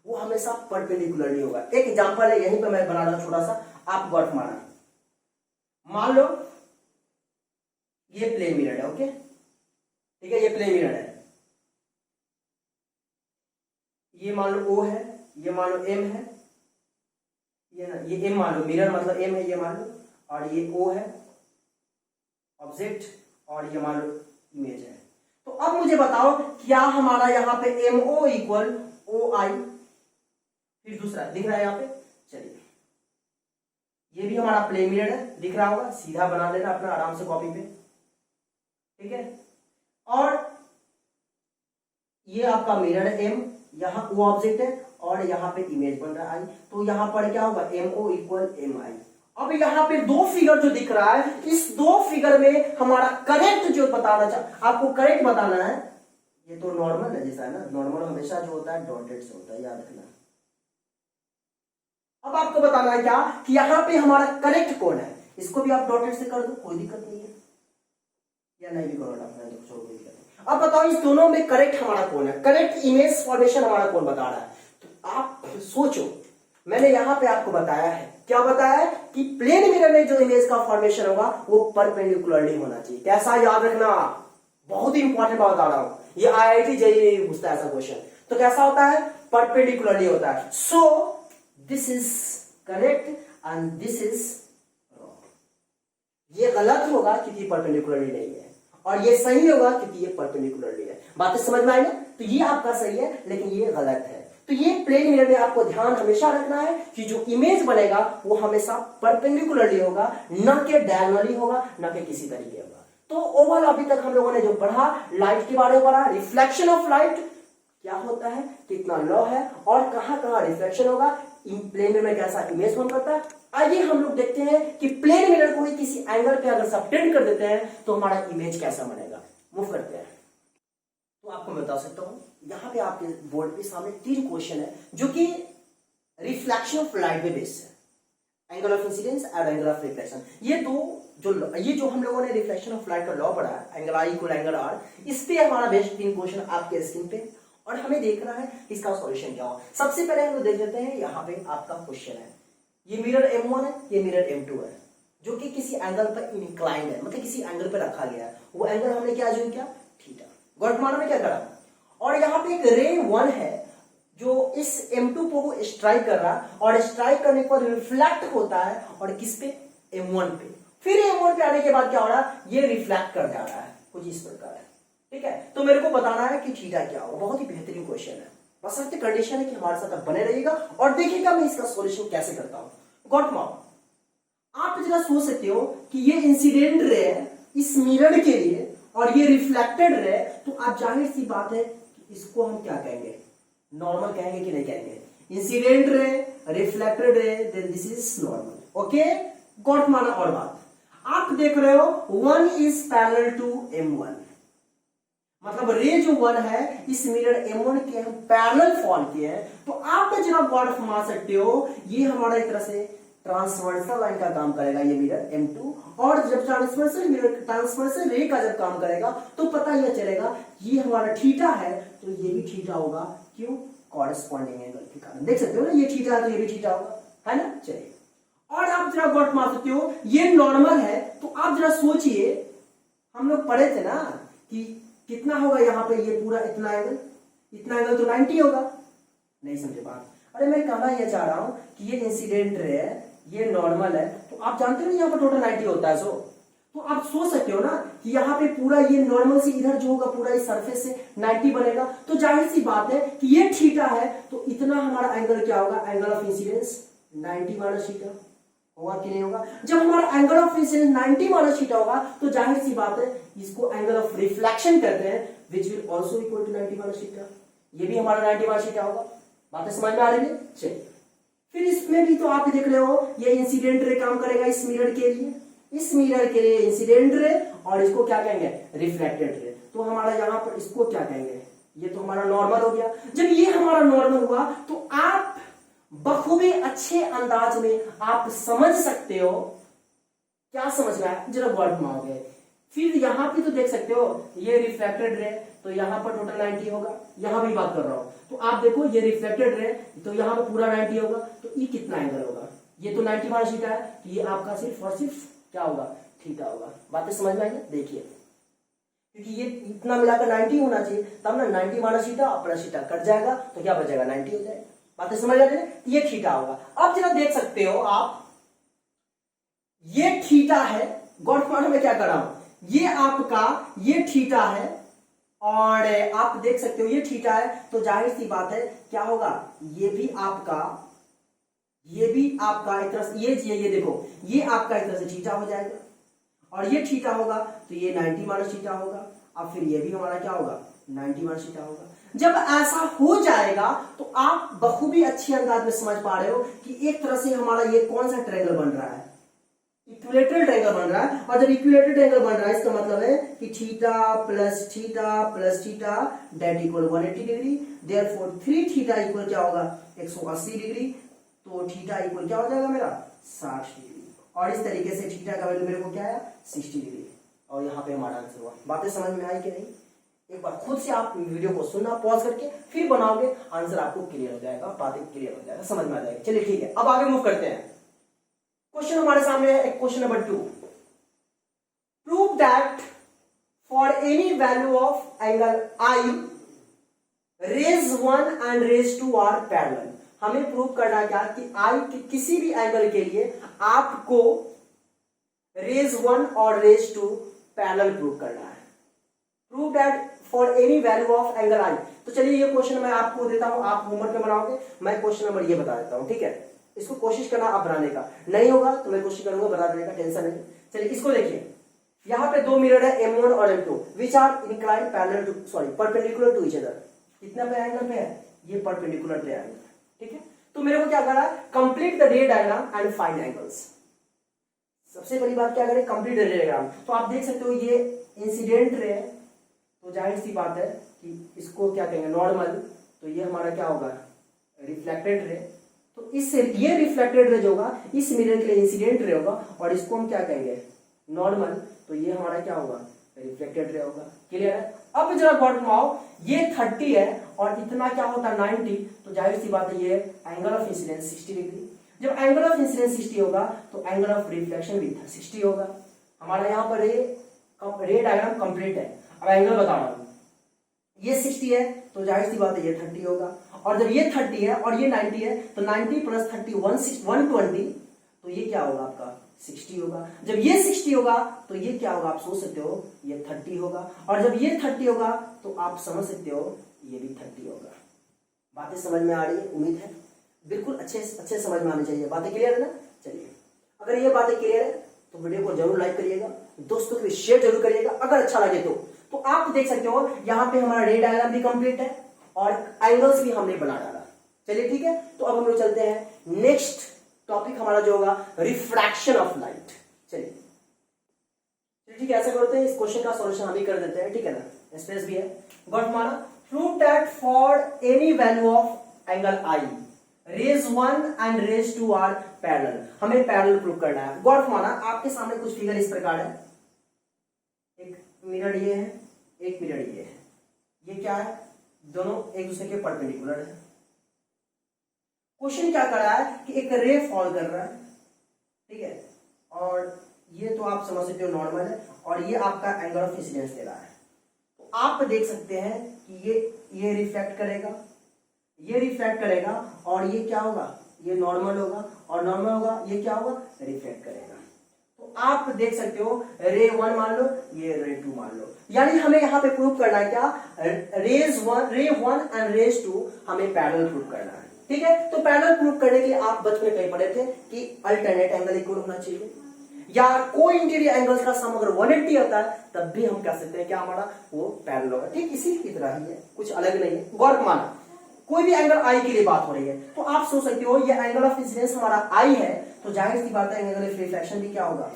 वो हमेशा परपेंडिकुलरली होगा। एक एग्जांपल है, यहीं पे मैं बना रहा हूं छोटा सा, आप गौर माना। मान लो ये प्लेन मिरर है, ओके, ठीक है, ये प्लेन मिरर है, ये मान लो O है, ये मान लो M है, ये M मान लो, मिरर मतलब M है, ये मान लो, और ये O है ऑब्जेक्ट, और ये मान लो इमेज है। तो अब मुझे बताओ क्या हमारा यहाँ पे MO इक्वल OI, फिर दूसरा दिख रहा है यहाँ पे, चलिए ये भी हमारा प्लेन मिरर है, दिख रहा होगा, सीधा बना लेना अपना आराम से कॉपी पे, ठीक है। और ये आपका मिरर है M, यहाँ O ऑब्जेक्ट है और यहाँ पे इमेज बन रहा है I, तो यहाँ पर क्या होगा MO इक्वल MI। अब यहाँ पे दो फिगर जो दिख रहा है, इस दो फिगर में हमारा करेक्ट जो बताना आपको करेक्ट बताना है, ये तो नॉर्मल है जैसा है ना, नॉर्मल हमेशा जो होता है डॉटेड से होता है, याद रखना। अब आपको बताना है क्या कि यहाँ पे हमारा करेक्ट कौन है, इसको भी आप डॉटेड से कर दो, कोई दिक्कत नहीं है, या नहीं भी करो अपना तो छोड़, कोई दिक्कत नहीं। अब बताओ इस दोनों में करेक्ट हमारा कौन है, करेक्ट इमेज फॉर्मेशन हमारा कौन बता रहा है। तो आप सोचो, मैंने यहां पे आपको बताया है, क्या बताया है कि प्लेन मिरर में जो इमेज का फॉर्मेशन होगा वो परपेंडिकुलरली होना चाहिए। कैसा, याद रखना, बहुत ही इंपॉर्टेंट बात बता रहा हूं, ये IIT JEE पूछता है ऐसा क्वेश्चन। तो कैसा होता है, परपेंडिकुलरली होता है। So this is correct and this is wrong. ये गलत होगा क्योंकि परपेंडिकुलरली नहीं है, और ये सही होगा क्योंकि ये परपेंडिकुलरली है। बातें समझ में आई ना? तो ये आपका सही है लेकिन ये गलत है। तो ये प्लेन मिरर में आपको ध्यान हमेशा रखना है कि जो इमेज बनेगा वो हमेशा परपेंडिकुलरली होगा, न कि डायगोनली होगा, न कि किसी तरीके होगा। तो ओवरऑल अभी तक हम लोगों ने जो पढ़ा, लाइट के बारे में पढ़ा, रिफ्लेक्शन ऑफ लाइट क्या होता है, कितना लॉ है और कहां कहां रिफ्लेक्शन होगा, प्लेन मिरर में कैसा इमेज फॉर्म करता है। आइए हम लोग देखते हैं कि प्लेन मिरर को किसी एंगल पे अगर सबटेंड कर देते हैं तो हमारा इमेज कैसा बनेगा। मूव करते हैं। तो आपको मैं बता सकता हूं, यहां पे आपके बोर्ड पे सामने 3 क्वेश्चन है जो कि रिफ्लेक्शन ऑफ लाइट पे बेस्ड है, एंगल ऑफ इंसिडेंस और एंगल ऑफ रिफ्लेक्शन। ये जो हम लोगों ने रिफ्लेक्शन ऑफ लाइट का लॉ पढ़ा है, angle I equal angle R, इस पे हमारा बेस्ट 3 क्वेश्चन आपके स्क्रीन पे, और हमें देखना है इसका सॉल्यूशन क्या हो। सबसे पहले हम लोग देख लेते हैं, यहाँ पे आपका क्वेश्चन है, ये मिरर M1 है, ये मिरर M2 है, जो कि किसी एंगल पर इंक्लाइंड है, मतलब किसी एंगल पर रखा गया है। वो एंगल हमने क्या जो किया, थीटा। वर्तमान में क्या करा, और यहाँ पे एक रे 1 है जो इस M2 को स्ट्राइक कर रहा है, और स्ट्राइक करने पर रिफ्लेक्ट होता है और किस पे, M1 पे। फिर M1 पे आने के बाद क्या हो रहा है, ये रिफ्लेक्ट कर जा रहा है, कुछ इस प्रकार है, ठीक है। तो मेरे को बताना है कि थीटा क्या होगा। बहुत ही बेहतरीन क्वेश्चन है, बस सबसे कंडीशन है कि हमारे साथ बने रहिएगा और देखिएगा मैं इसका सॉल्यूशन कैसे करता हूं। गॉट माउ, आप जरा सोच सकते हो कि ये इंसिडेंट रे है इस मिरर के लिए और ये रिफ्लेक्टेड रे, तो आप जाहिर सी बात है कि इसको हम क्या कहेंगे, नॉर्मल कहेंगे कि नहीं कहेंगे। Incident ray, reflected ray, then this is normal. Okay, got माना। और बात आप देख रहे हो 1 इज पैरेलल टू M1, मतलब रे जो 1 है इस मिरर M1 के हम पैरेलल फॉल किए हैं। तो आप जरा गॉड मान सकते हो ये हमारा एक तरह से ट्रांसवर्सल लाइन का काम करेगा ये मिरर M2, और जब ट्रांसवर्सल रे का जब काम करेगा तो पता यह चलेगा ये हमारा थीटा है तो ये भी थीटा होगा। क्यों, कॉरेस्पॉन्डिंग एंगल के कारण। देख सकते हो ना, ये थीटा है तो ये भी थीटा होगा, है ना। चलिए, और आप जरा गॉड मान सकते हो ये नॉर्मल है, तो आप जरा सोचिए, हम लोग पढ़े थे ना कि कितना होगा यहाँ पे, ये पूरा इतना एंगल तो 90 होगा। नहीं समझे बात? अरे मैं कहना यह चाह रहा हूं कि ये इंसिडेंट रे है, ये नॉर्मल है, तो आप जानते हो यहाँ पर टोटल 90 होता है। तो आप सोच सकते हो ना कि यहाँ पे पूरा ये नॉर्मल से इधर जो होगा पूरा इस सरफेस से 90 बनेगा। तो जाहिर सी बात है कि ये थीटा है तो इतना हमारा एंगल क्या होगा, angle of incidence 90 minus theta होगा कि नहीं होगा। जब हमारा angle of incidence 90 minus theta होगा तो जाहिर सी बात है इसको एंगल ऑफ रिफ्लेक्शन कहते हैं, which will also equal to 90 minus theta. ये भी हमारा 90 माइनस थीटा होगा। बातें समझ में आ रही है? चलिए, फिर इसमें भी तो आप देख रहे हो ये इंसिडेंट रे काम करेगा इस मिरर के लिए, इस मिरर के लिए इंसिडेंट रे, और इसको क्या कहेंगे, रिफ्लेक्टेड रे। तो हमारा यहाँ पर इसको क्या कहेंगे, ये तो हमारा नॉर्मल हो गया। जब ये हमारा नॉर्मल हुआ तो आप बखूबी अच्छे अंदाज में आप समझ सकते हो। क्या समझ में आया, जरा वर्ड मांगे। फिर यहाँ पे तो देख सकते हो ये रिफ्लेक्टेड रे, तो यहाँ पर टोटल 90 होगा, यहाँ भी बात कर रहा हूँ। तो आप देखो ये रिफ्लेक्टेड रे, तो यहाँ पर पूरा 90 होगा, तो ये कितना एंगल होगा, ये तो 90 माइनस थीटा है, तो ये आपका सिर्फ और सिर्फ क्या होगा, थीटा होगा। बातें समझ में आई ना? देखिए, क्योंकि ये इतना मिलाकर 90 होना चाहिए, तब ना 90 minus theta plus theta cut जाएगा, तो क्या बचेगा, 90 हो जाएगा। बातें समझ आ रही है? ये थीटा होगा। अब जरा देख सकते हो आप, ये थीटा है, गॉड फादर में क्या कर रहा हूं, ये आपका ये थीटा है, और आप देख सकते हो ये थीटा है, तो जाहिर सी बात है क्या होगा, ये भी आपका एक तरह से ये देखो, ये आपका एक तरह से थीटा हो जाएगा, और ये थीटा होगा तो ये 90 माइनस थीटा होगा। अब फिर ये भी हमारा क्या होगा, 90 माइनस थीटा होगा। जब ऐसा हो जाएगा तो आप बखूबी अच्छी अंदाज में समझ पा रहे हो कि एक तरह से हमारा ये कौन सा ट्रायंगल बन रहा है, इक्विलेटरल ट्रायंगल बन रहा है। और जब इक्विलेटरल ट्रायंगल बन रहा है, इसका मतलब है कि theta plus theta that equal 180 degree, therefore 3 theta equal क्या होगा, 180 डिग्री, तो थीटा इक्वल क्या हो जाएगा मेरा, 60 डिग्री। और इस तरीके से थीटा का वैल्यू मेरे को क्या है, 60 डिग्री, और यहाँ पे हमारा आंसर हुआ। बातें समझ में आई कि नहीं? एक बार खुद से आप वीडियो को सुनना, पॉज करके फिर बनाओगे, आंसर आपको क्लियर हो जाएगा, बातें क्लियर हो जाएगा, समझ में आ जाएगा। चलिए ठीक है, अब आगे मूव करते हैं। क्वेश्चन हमारे सामने है, question number 2, prove that for any value of angle i rays 1 and rays 2 are parallel. हमें प्रूव करना क्या कि आई के किसी भी एंगल के लिए आपको रेज 1 और रेज 2 पैरेलल प्रूव करना है। Prove that for any value of angle I. तो चलिए ये क्वेश्चन मैं आपको देता हूं, आप होमवर्क में बनाओगे, मैं क्वेश्चन नंबर ये बता देता हूं, ठीक है? इसको कोशिश करना आप बनाने का, नहीं होगा तो मैं कोशिश करूंगा बता देने का, टेंशन नहीं। चलिए इसको देखिए, यहां पे दो मिरर है M1 और M2 which are inclined parallel to perpendicular to each other. कितना पे एंगल पे है, ये परपेंडिकुलर पे एंगल, ठीक है? तो मेरे को क्या करना है, कंप्लीट द रे डायग्राम एंड फाइंड एंगल्स। सबसे पहली बात क्या करें, कंप्लीट द रे डायग्राम। तो आप देख सकते हो ये इंसिडेंट रे है, तो जाहिर सी बात है कि इसको क्या कहेंगे, नॉर्मल, तो ये हमारा क्या होगा, रिफ्लेक्टेड रे। तो इससे ये रिफ्लेक्टेड रे जो होगा इस मिरर के लिए इंसिडेंट रे होगा, और इसको हम क्या कहेंगे, नॉर्मल, तो ये हमारा क्या होगा, रिफ्लेक्टेड रे होगा। क्लियर है? अब जरा गौर घुमाओ, ये 30 है और इतना क्या होता है 90, तो जाहिर सी बात है ये एंगल ऑफ इंसिडेंस 60 डिग्री। जब एंगल ऑफ इंसिडेंस 60 होगा तो एंगल ऑफ रिफ्लेक्शन भी 60 होगा। हमारा यहाँ पर रे डायग्राम कंप्लीट है। अब एंगल बता रहा हूं, ये 60 है तो जाहिर सी बात है ये 30 होगा, और जब ये 30 है और ये 90 है तो 90 प्लस 30 120, तो ये क्या होगा आपका 60 होगा। जब ये 60 होगा तो ये क्या होगा, आप सोच सकते हो ये 30 होगा, और जब ये 30 होगा तो आप समझ सकते हो ये भी 30 होगा। बातें समझ में आ रही है? उम्मीद है बिल्कुल अच्छे समझ में आनी चाहिए। बातें क्लियर है ना? चलिए, अगर ये बातें क्लियर है तो वीडियो को जरूर लाइक करिएगा, दोस्तों के लिए शेयर जरूर करिएगा अगर अच्छा लगे तो आप देख सकते हो यहाँ पे हमारा रे डायग्राम भी कंप्लीट है और एंगल्स भी हमने बना डाला। चलिए ठीक है, तो अब हम लोग चलते हैं नेक्स्ट टॉपिक हमारा जो होगा रिफ्रैक्शन ऑफ लाइट। चलिए ठीक है, ऐसा करते हैं, इस क्वेश्चन का सॉल्यूशन हम ही कर देते हैं, ठीक है ना? स्पेस भी है। गॉट हमारा prove that for any value of angle i rays 1 and rays 2 are parallel. हमें पैरेलल प्रूव करना है। गॉट हमारा आपके सामने कुछ फिगर इस प्रकार है, एक मिरर ये है, एक मिरर ये है, ये क्या है, दोनों एक दूसरे के परपेंडिकुलर है। क्वेश्चन क्या कर रहा है कि एक रे फॉल कर रहा है, ठीक है, और ये तो आप समझ सकते हो नॉर्मल है, और ये आपका एंगल ऑफ इंसिडेंस दे रहा है। तो आप देख सकते हैं कि ये रिफ्लेक्ट करेगा, ये रिफ्लेक्ट करेगा, और ये क्या होगा, ये नॉर्मल होगा, और नॉर्मल होगा, ये क्या होगा, रिफ्लेक्ट करेगा। तो आप देख सकते हो रे 1 मान लो, ये रे 2 मान लो, यानी हमें यहां पे प्रूव करना है क्या, रे 1 एंड रेज 2 हमें पैरेलल प्रूव करना है। ठीक है, तो पैरेलल प्रूव करने के लिए आप बचपन में कहीं पढ़े थे कि अल्टरनेट एंगल इक्वल होना चाहिए, या कोई इंटीरियर एंगल्स का सम अगर 180 होता है तब भी हम कह सकते हैं क्या हमारा वो पैरेलल होगा। ठीक इसी की तरह ही है, कुछ अलग नहीं है। गौर माना कोई भी एंगल आई के लिए बात हो रही है तो आप सोच सकते हो ये एंगल ऑफ इंसिडेंस हमारा आई है, तो जाहिर सी बात है एंगल ऑफ रिफ्लेक्शन भी क्या होगा,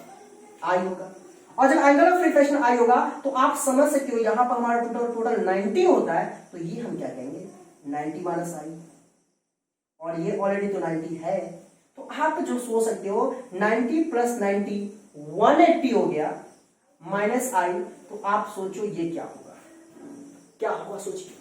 आई होगा। और जब एंगल ऑफ रिफ्लेक्शन आई होगा तो आप समझ सकते हो यहां पर हमारा टोटल 90 होता है, तो ये हम क्या कहेंगे 90 माइनस आई, और ये ऑलरेडी तो 90 है, तो आप जो सोच सकते हो 90 प्लस 90 180 हो गया, माइनस आई, तो आप सोचो ये क्या होगा, क्या होगा सोचिए,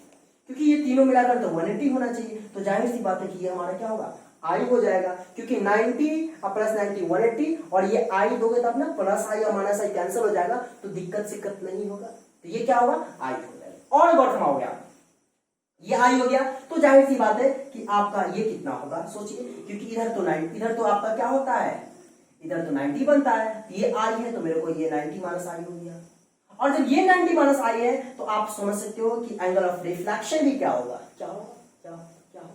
क्योंकि ये तीनों मिलाकर तो 180 होना चाहिए, तो जाहिर सी बात है कि ये हमारा क्या होगा, आई हो जाएगा, क्योंकि 90 और प्लस 90 180, और ये आई दोगे तब ना प्लस आई और माइनस आई कैंसिल हो जाएगा, तो दिक्कत नहीं होगा, तो ये क्या होगा, आई हो जाएगा। और गौठमा हो गया, ये आई हो गया, तो जाहिर सी बात है कि आपका ये कितना होगा सोचिए, क्योंकि इधर तो 90, इधर तो आपका क्या होता है, इधर तो 90 बनता है, ये आई है तो मेरे को ये 90 माइनस आई हो गया, और जब ये 90 माइनस आई है तो आप समझ सकते हो कि एंगल ऑफ रिफ्लेक्शन भी क्या होगा, क्या होगा, क्या होगा,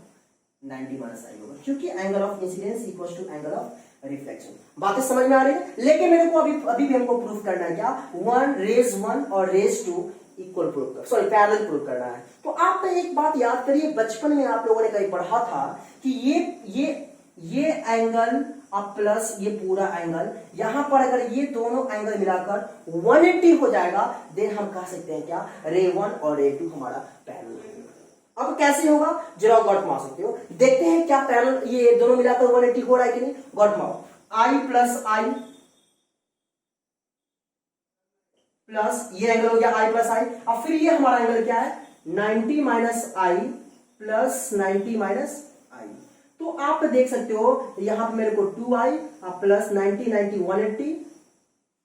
90 माइनस आई होगा, क्योंकि angle of incidence equals to angle of reflection. बातें समझ में आ रही है, लेकिन मेरे को अभी भी हमको प्रूफ करना है क्या, 1 रेज 1 और रेज 2 इक्वल प्रूफ कर, सॉरी पैरेलल प्रूफ करना है। तो आप एक बात याद करिए, बचपन में आप लोगों ने कहीं पढ़ा था कि ये एंगल अब प्लस ये पूरा एंगल, यहां पर अगर ये दोनों एंगल मिलाकर 180 हो जाएगा, देन हम कह सकते हैं क्या, रे 1 और रे 2 हमारा पैरेलल होगा। अब कैसे होगा, जरा गौर मार सकते हो, देखते हैं क्या पैरेलल ये दोनों मिलाकर 180 हो रहा है कि नहीं, गौर मारो, आई प्लस आई प्लस ये एंगल हो गया आई प्लस आई, अब फिर ये हमारा एंगल क्या है, 90 माइनस आई प्लस 90 माइनस आई, तो आप देख सकते हो यहां पे मेरे को 2i प्लस 90 90 180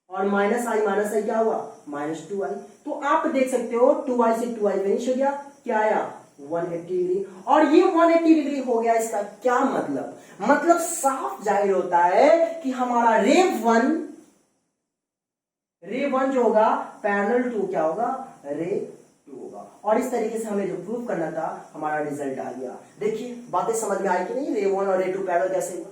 और माइनस आई क्या हुआ, माइनस 2i, तो आप देख सकते हो 2i से 2i फिनिश हो गया, क्या आया 180 डिग्री, और ये 180 डिग्री हो गया, इसका क्या मतलब साफ जाहिर होता है कि हमारा रे वन जो होगा पैरेलल टू क्या होगा, रे 2 होगा, और इस तरीके से हमें जो प्रूव करना था हमारा रिजल्ट आ गया। देखिए बातें समझ में आई कि नहीं, रे 1 और रे 2 पैरेलल कैसे हुआ,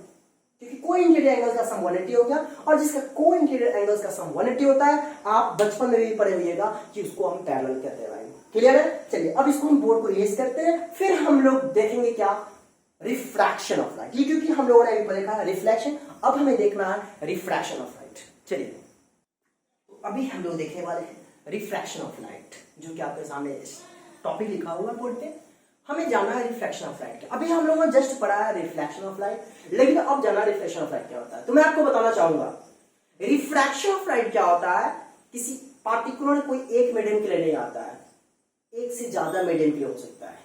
क्योंकि को इंटीरियर एंगल्स का सम 180 हो गया, और जिसका को इंटीरियर एंगल्स का सम 180 होता है, आप बचपन में भी पढ़े हुएगा कि उसको हम पैरेलल कहते हैं। क्लियर है, चलिए अब इसको हम बोर्ड को इरेज करते हैं, फिर हम लोग देखेंगे क्या, रिफ्रैक्शन ऑफ लाइट, ये क्योंकि हम लोगों ने अभी देखा है रिफ्लेक्शन, अब हमें देखना है रिफ्रैक्शन ऑफ लाइट। चलिए तो अभी हम लोग देखने वाले हैं रिफ्रैक्शन ऑफ लाइट, जो कि आपके सामने टॉपिक लिखा हुआ है बोर्ड पे, हमें जाना है रिफ्लेक्शन ऑफ लाइट। अभी हम लोगों ने जस्ट पढ़ा है रिफ्लेक्शन ऑफ लाइट, लेकिन अब जाना रिफ्लेक्शन ऑफ लाइट क्या होता है। तो मैं आपको बताना चाहूंगा रिफ्रैक्शन ऑफ लाइट क्या होता है, किसी पार्टिकुलर कोई एक मीडियम के लिए नहीं आता है, एक से ज्यादा मीडियम के लिए हो सकता है,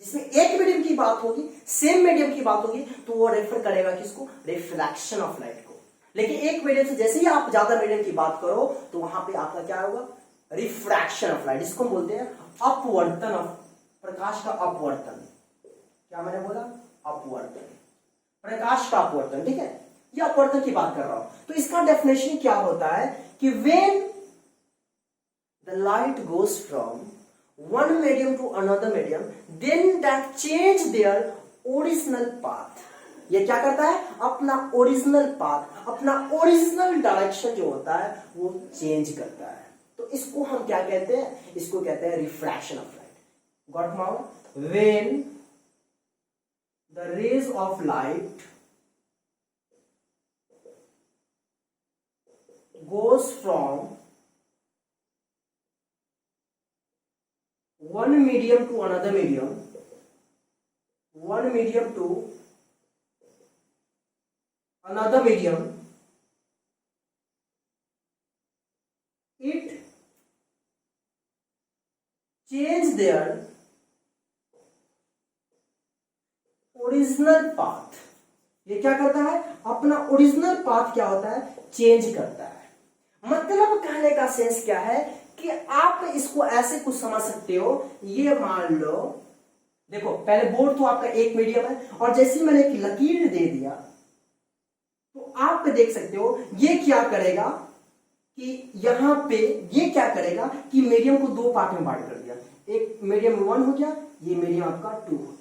जिसमें एक मीडियम की बात होगी, सेम मीडियम की बात होगी, तो वो रेफर करेगा किसको, रिफ्लेक्शन ऑफ लाइट को। लेकिन एक मीडियम से जैसे ही आप ज्यादा मीडियम की बात करो तो वहां पे आपका क्या होगा, रिफ्रैक्शन ऑफ लाइट, जिसको बोलते हैं अपवर्तन ऑफ प्रकाश का अपवर्तन। क्या मैंने बोला, अपवर्तन, प्रकाश का अपवर्तन, ठीक है, ये अपवर्तन की बात कर रहा हूं। तो इसका डेफिनेशन क्या होता है कि when the light goes from one medium to another medium, then that change their original path, ये क्या करता है, अपना ओरिजिनल पाथ, अपना ओरिजिनल डायरेक्शन जो होता है वो चेंज करता है। तो इसको हम क्या कहते हैं, इसको कहते हैं रिफ्रैक्शन ऑफ लाइट। गॉट माउंट, when the rays of light goes from one medium to another medium, one medium to another medium, it change their original path. ये क्या करता है, अपना ओरिजिनल पाथ क्या होता है, चेंज करता है। मतलब कहने का सेंस क्या है कि आप इसको ऐसे कुछ समझ सकते हो, ये मान लो, देखो पहले बोर्ड तो आपका एक मीडियम है, और जैसे मैंने एक लकीर दे दिया तो आप देख सकते हो ये क्या करेगा कि यहां पे ये क्या करेगा कि मीडियम को दो पार्ट में बांट कर दिया, एक मीडियम 1 हो गया, ये मीडियम आपका 2 हो गया।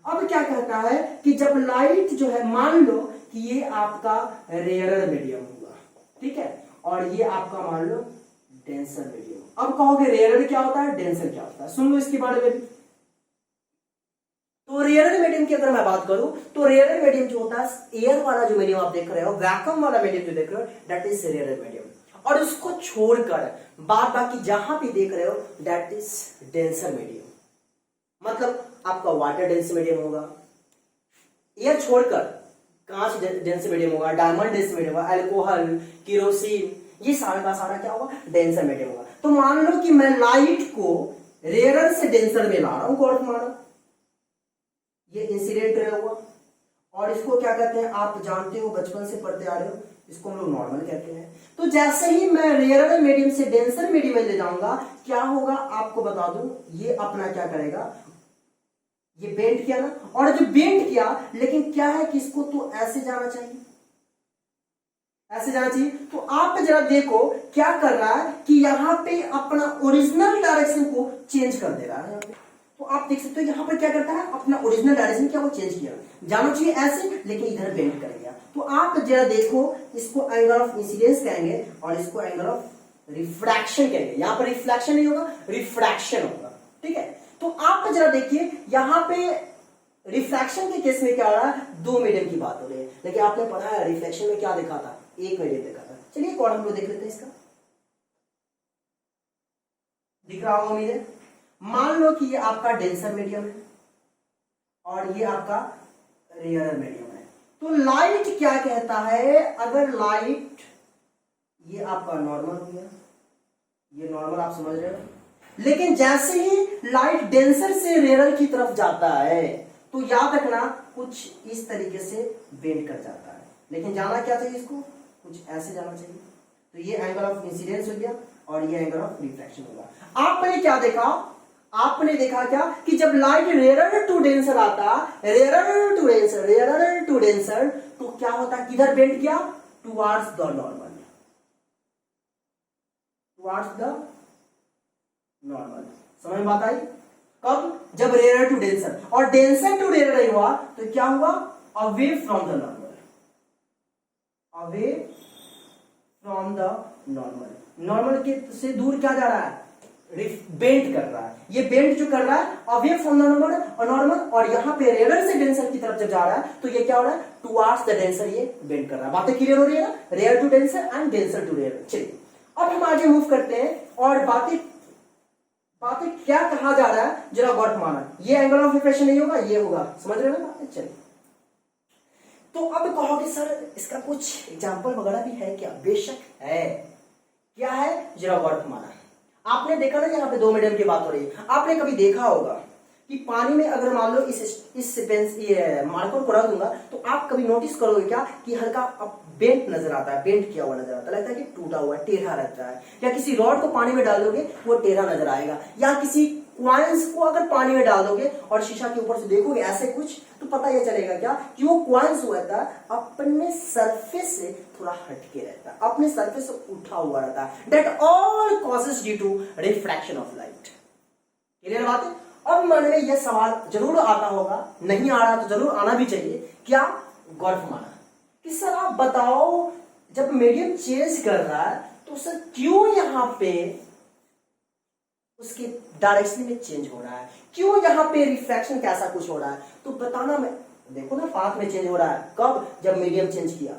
अब क्या कहता है कि जब लाइट जो है, मान लो कि ये आपका रेयरर मीडियम हुआ, ठीक है, और ये आपका मान लो डेंसर मीडियम। अब कहोगे रेयरर क्या होता है, डेंसर क्या होता है, सुन लो इसके बारे में। तो रेयरर मीडियम की अगर मैं बात करूं तो रेयरर मीडियम जो होता है, एयर वाला जो मीडियम आप देख रहे हो, वैक्यूम वाला मीडियम जो देख रहे हो, दैट इज रेयरर मीडियम। और उसको छोड़कर बाद बाकी जहां भी देख रहे हो दैट इज डेंसर मीडियम। मतलब आपका वाटर डेंस मीडियम होगा, एयर छोड़कर कांच डेंस मीडियम होगा, डायमंड डेंस मीडियम होगा, अल्कोहल, केरोसिन, ये सारा का सारा क्या होगा, डेंसर मीडियम होगा। तो मान लो कि मैं लाइट को रेयर से डेंसर में ला रहा हूं गौरमाना, ये इंसिडेंट रे हुआ, और इसको क्या कहते हैं आप जानते हो, बचपन से पढ़ते आ रहे हो, इसको हम लोग नॉर्मल कहते हैं। तो जैसे ही मैं रेयर मीडियम से डेंसर मीडियम में ले जाऊंगा, क्या होगा आपको बता दूं, ये अपना क्या करेगा, ये बेंड किया ना, और जो बेंड किया, लेकिन क्या है कि इसको तो ऐसे जाना चाहिए, ऐसे जाना चाहिए। तो आप जरा देखो क्या कर रहा है कि यहां पे अपना ओरिजिनल डायरेक्शन को चेंज कर दे रहा है। तो आप देख सकते हो यहां पर क्या करता है, अपना ओरिजिनल डायरेक्शन क्या वो चेंज किया, जाना चाहिए ऐसे, लेकिन इधर बेंड कर गया। तो आप जरा देखो, इसको एंगल ऑफ इंसिडेंस कहेंगे और इसको एंगल ऑफ रिफ्रैक्शन कहेंगे। यहां पर रिफ्लेक्शन नहीं होगा, रिफ्रैक्शन होगा, ठीक है। तो आप जरा देखिए यहां पे रिफ्रैक्शन के केस में क्या हो रहा है, दो मीडियम की बात हो रही है, लेकिन आपने पढ़ा है रिफ्लेक्शन में क्या देखा था, एक मीडियम देखा था। चलिए एक और हम लोग देख लेते हैं, इसका दिख रहा होगा मुझे। मान लो कि ये आपका डेंसर मीडियम है और ये आपका रेयर मीडियम है। तो लाइट क्या कहता है, अगर लाइट, ये आपका नॉर्मल हो गया, ये नॉर्मल आप समझ रहे हो, लेकिन जैसे ही लाइट डेंसर से रेयर की तरफ जाता है तो याद रखना कुछ इस तरीके से बेंड कर जाता है, लेकिन जाना क्या चाहिए, इसको कुछ ऐसे जाना चाहिए। तो ये एंगल ऑफ इंसिडेंस हो गया और ये एंगल ऑफ रिफ्लेक्शन होगा। आपने क्या देखा, आपने देखा क्या कि जब लाइट रेयर टू डेंसर आता, रेयर टू डेंसर, तो क्या होता है, किधर बेंड किया, towards the normal, towards the normal. समझ में बात आई, कब, जब रेयर टू डेंसर, और डेंसर टू रेयर नहीं हुआ तो क्या हुआ, away from the normal, away from the normal, normal के से दूर क्या जा रहा है, बेंड कर रहा है। ये बेंड जो कर रहा है अवे फ्रॉम द नॉर्मल, और नॉर्मल, और यहां पे रेयर से डेंसर की तरफ जब जा रहा है तो ये क्या हो रहा है, टुवार्ड्स द डेंसर, ये बेंड कर रहा है। बातें क्लियर हो रही है ना, rare to denser and denser to rare. चलिए अब हम आगे मूव करते हैं और बातें क्या कहा जा रहा है, जरा गौर माना। ये एंगल ऑफ रिफ्लेक्शन नहीं होगा, ये होगा, समझ रहे हो ना बातें। चलिए तो अब कहोगे सर इसका कुछ एग्जाम्पल वगैरह भी है क्या, बेशक है। क्या है, जरा गौर माना। आपने देखा ना यहाँ पे दो मीडियम की बात हो रही है, आपने कभी देखा होगा कि पानी में अगर मान लो इस पेंस ये मार्कर को रख दूंगा तो आप कभी नोटिस करोगे क्या कि हल्का बेंट नजर आता है, बेंट किया हुआ नजर आता है, लगता है कि टूटा हुआ है, टेढ़ा लगता है। या किसी रॉड को पानी में डाल दोगे वो टेढ़ा नजर आएगा, या किसी क्वाइंस को अगर पानी में डाल दोगे और शीशा के ऊपर से देखोगे ऐसे कुछ, तो पता यह चलेगा क्या कि वो क्वाइंस हुआ था अपने सरफेस से थोड़ा हटके रहता है, अपने सरफेस से उठा हुआ रहता है। That all causes due to refraction of light. Clear बात है। अब मन में यह सवाल जरूर आता होगा, नहीं आ रहा तो जरूर आना भी चाहिए, क्या, गौर माना कि सर आप बताओ जब मीडियम चेंज कर रहा है तो सर क्यों यहां पे उसके डायरेक्शन में चेंज हो रहा है, क्यों यहां पे रिफ्रैक्शन कैसा कुछ हो रहा है, तो बताना। मैं देखो ना पाथ में चेंज हो रहा है, कब, जब मीडियम चेंज किया।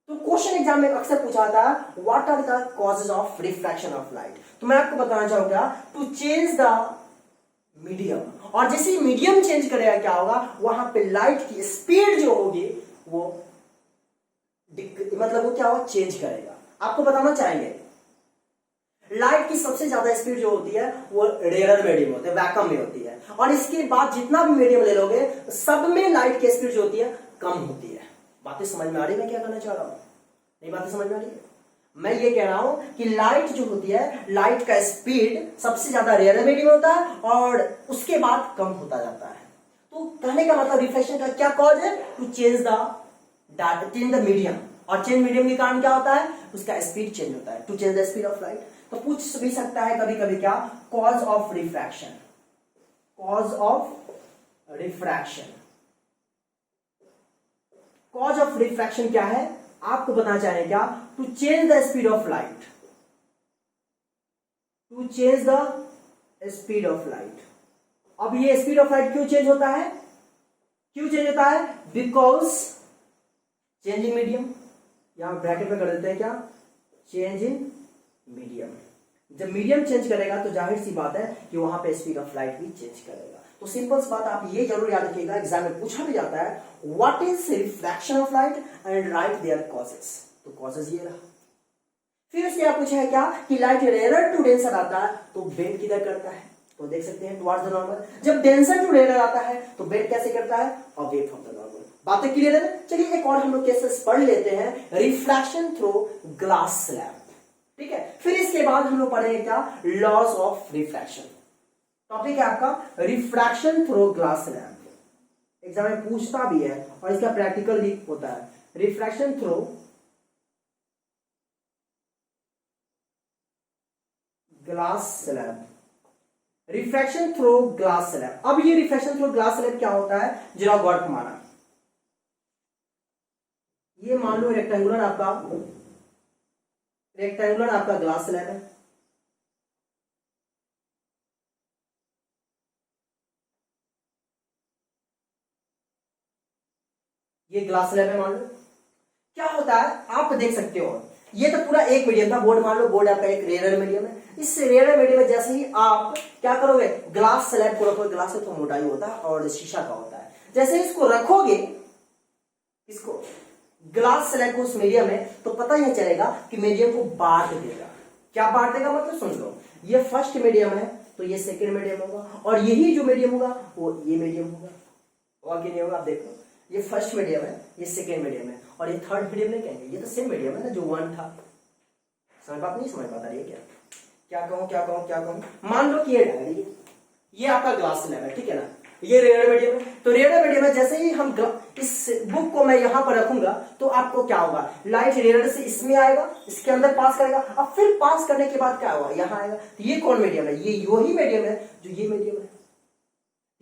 तो क्वेश्चन एग्जाम में अक्सर पूछा था what are the causes of refraction of light. तो मैं आपको बताना चाहूंगा टू चेंज द मीडियम, और जैसे मीडियम चेंज करेगा क्या होगा, वहां पे लाइट की स्पीड जो होगी वो मतलब वो क्या होगा, चेंज करेगा। आपको बताना चाहेंगे लाइट की सबसे ज्यादा स्पीड जो होती है वो रेयर मीडियम होती है, वैक्यूम में होती है, और इसके बाद जितना भी मीडियम ले लोगे सब में लाइट की स्पीड जो होती है कम होती है। बातें समझ में आ रही है मैं क्या कहना चाह रहा हूं, नहीं बातें समझ में आ रही है। मैं ये कह रहा हूं कि लाइट जो होती है, लाइट का स्पीड सबसे ज्यादा रेयर मीडियम होता है और उसके बाद कम होता जाता है। तो कहने का मतलब रिफ्लेक्शन का क्या कॉज है, टू चेंज द मीडियम, और चेंज मीडियम के कारण क्या होता है, उसका स्पीड चेंज होता है, to change the speed of light. तो पूछ भी सकता है कभी कभी क्या, cause of refraction, cause of refraction, cause of refraction क्या है आपको बताना चाहेंगे क्या, to change the speed of light, to change the speed of light. अब ये स्पीड ऑफ लाइट क्यों चेंज होता है, क्यों चेंज होता है, बिकॉज चेंज इन मीडियम, यहां ब्रैकेट में कर देते हैं क्या, चेंज इन मीडियम। जब मीडियम चेंज करेगा तो जाहिर सी बात है कि वहां पे स्पीड ऑफ लाइट भी चेंज करेगा। तो सिंपल सी बात आप ये जरूर याद रखिएगा, एग्जाम में पूछा भी जाता है what is refraction of light and write their causes. तो कॉजेस ये रहा, फिर उसके बाद पूछा है क्या कि लाइट रेयर टू डेंसर आता है तो बेंड किधर करता है, तो देख सकते हैं टुवर्ड्स द नॉर्मल। जब डेंसर टू रेयर आता है तो बेंड कैसे करता है, अवे फ्रॉम द नॉर्मल। बातें क्लियर है? चलिए एक और हम लोग केसेस पढ़ लेते हैं, रिफ्रैक्शन थ्रू ग्लास स्लैब। ठीक है, फिर इसके बाद हम लोग पढ़ेंगे क्या, लॉज ऑफ रिफ्रैक्शन। टॉपिक है आपका refraction through glass slab. Exam में पूछता भी है और इसका प्रैक्टिकल भी होता है, refraction through glass slab, refraction through glass slab. अब ये रिफ्रैक्शन थ्रू ग्लास स्लैब क्या होता है, जरा गौर माना। ये मान लो रेक्टेंगुलर आपका ग्लास स्लैब है। ये ग्लास स्लैब है मान लो। क्या होता है आप देख सकते हो, ये तो पूरा एक मीडियम था, बोर्ड मान लो, बोर्ड आपका एक रेयर मीडियम है। इस रेयर मीडियम में जैसे ही आप क्या करोगे, ग्लास स्लैब को रखोगे, ग्लास तो मोटाई होता है और शीशा का होता है, जैसे इसको रखोगे, इसको ग्लास स्लैब को उस मीडियम में, तो पता ही चलेगा कि मीडियम को बांट देगा। क्या बांट देगा मतलब सुन लो, ये फर्स्ट मीडियम है तो ये सेकेंड मीडियम होगा, और यही जो मीडियम होगा वो ये मीडियम होगा कि नहीं होगा, आप देखो ये फर्स्ट मीडियम है, ये सेकेंड मीडियम है, और ये थर्ड मीडियम नहीं कहेंगे, ये तो सेम मीडियम है ना जो वन था। समझ बात नहीं समझ पाता रही है क्या कहूं। मान लो कि ये डायरी, ये आपका ग्लास स्लैब है, ठीक है ना, ये रेयर मीडियम है। तो रेयर मीडियम है, जैसे ही हम इस बुक को मैं यहां पर रखूंगा तो आपको क्या होगा, लाइट रेयर से इसमें आएगा, इसके अंदर पास करेगा, अब फिर पास करने के बाद क्या होगा, यहां आएगा। तो ये कौन मीडियम है, ये वही मीडियम है जो ये मीडियम है।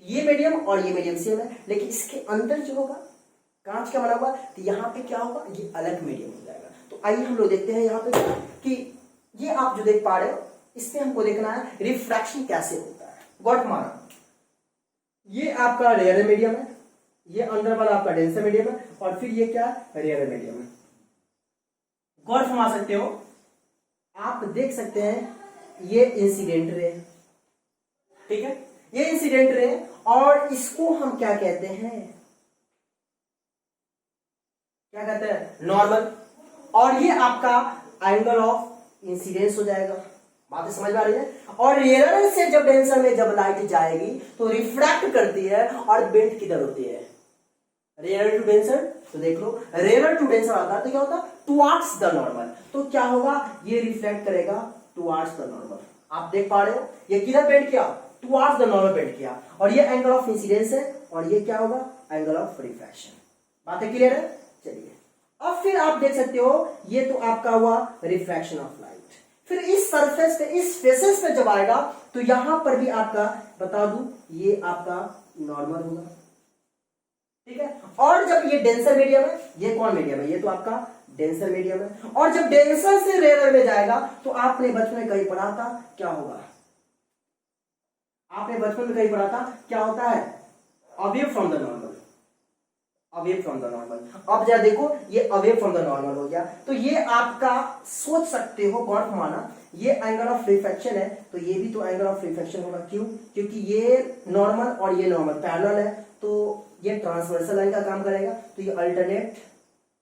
ये मीडियम और ये मीडियम सेम है, लेकिन इसके अंदर जो होगा कांच का बना हुआ, तो यहाँ पे क्या होगा, ये अलग मीडियम हो जाएगा। तो आइए हम लोग देखते हैं यहाँ पे कि ये आप जो देख पा रहे हो, इसमें हमको देखना है रिफ्रैक्शन कैसे होता है। गॉट माना, ये आपका रेयर मीडियम है, ये अंदर वाला आपका डेंसर मीडियम है, और फिर ये क्या है, रेयर मीडियम है। गौर फरमा सकते हो, आप देख सकते हैं ये इंसिडेंट रे, ठीक है, ये इंसिडेंट रे, और इसको हम क्या कहते हैं, क्या कहते हैं, नॉर्मल। और ये आपका एंगल ऑफ इंसिडेंस हो जाएगा। बातें समझ में आ रही है? और रेयर से जब डेंसर में जब लाइट जाएगी तो रिफ्रैक्ट करती है, और बेंट किधर होती है, रेयर टू डेंसर। तो देख लो, रेयर टू डेंसर आता है तो क्या होता है, टुवर्ड्स द नॉर्मल। तो क्या होगा, ये रिफ्लेक्ट करेगा टुवर्ड्स द नॉर्मल। आप देख पा रहे हो, ये किधर बेंट किया, टुवर्ड्स द नॉर्मल बेंट किया, और ये एंगल ऑफ इंसिडेंस है, और ये क्या होगा, एंगल ऑफ रिफ्रैक्शन। बातें क्लियर है? चलिए अब फिर आप देख सकते हो, ये तो आपका हुआ रिफ्रैक्शन ऑफ लाइट। फिर इस सरफेस पे, इस फेसेस पे जब आएगा तो यहां पर भी आपका बता दूं, ये आपका नॉर्मल होगा, ठीक है। और जब ये डेंसर मीडियम है, ये कौन मीडियम है, ये तो आपका डेंसर मीडियम है। और जब डेंसर से रेयर में जाएगा तो आपने बचपन में कहीं पढ़ा था, क्या होगा, आपने बचपन में कहीं पढ़ा था, क्या होता है, away from the normal, away from the normal. अब जरा देखो, ये अवे फ्रॉम द नॉर्मल हो गया, तो ये आपका सोच सकते हो, गौर माना, ये एंगल ऑफ रिफ्रैक्शन है, तो ये भी तो एंगल ऑफ रिफ्रैक्शन होगा। क्यों? क्योंकि ये नॉर्मल और ये नॉर्मल पैरेलल है, तो ये ट्रांसवर्सल लाइन का काम करेगा, तो ये अल्टरनेट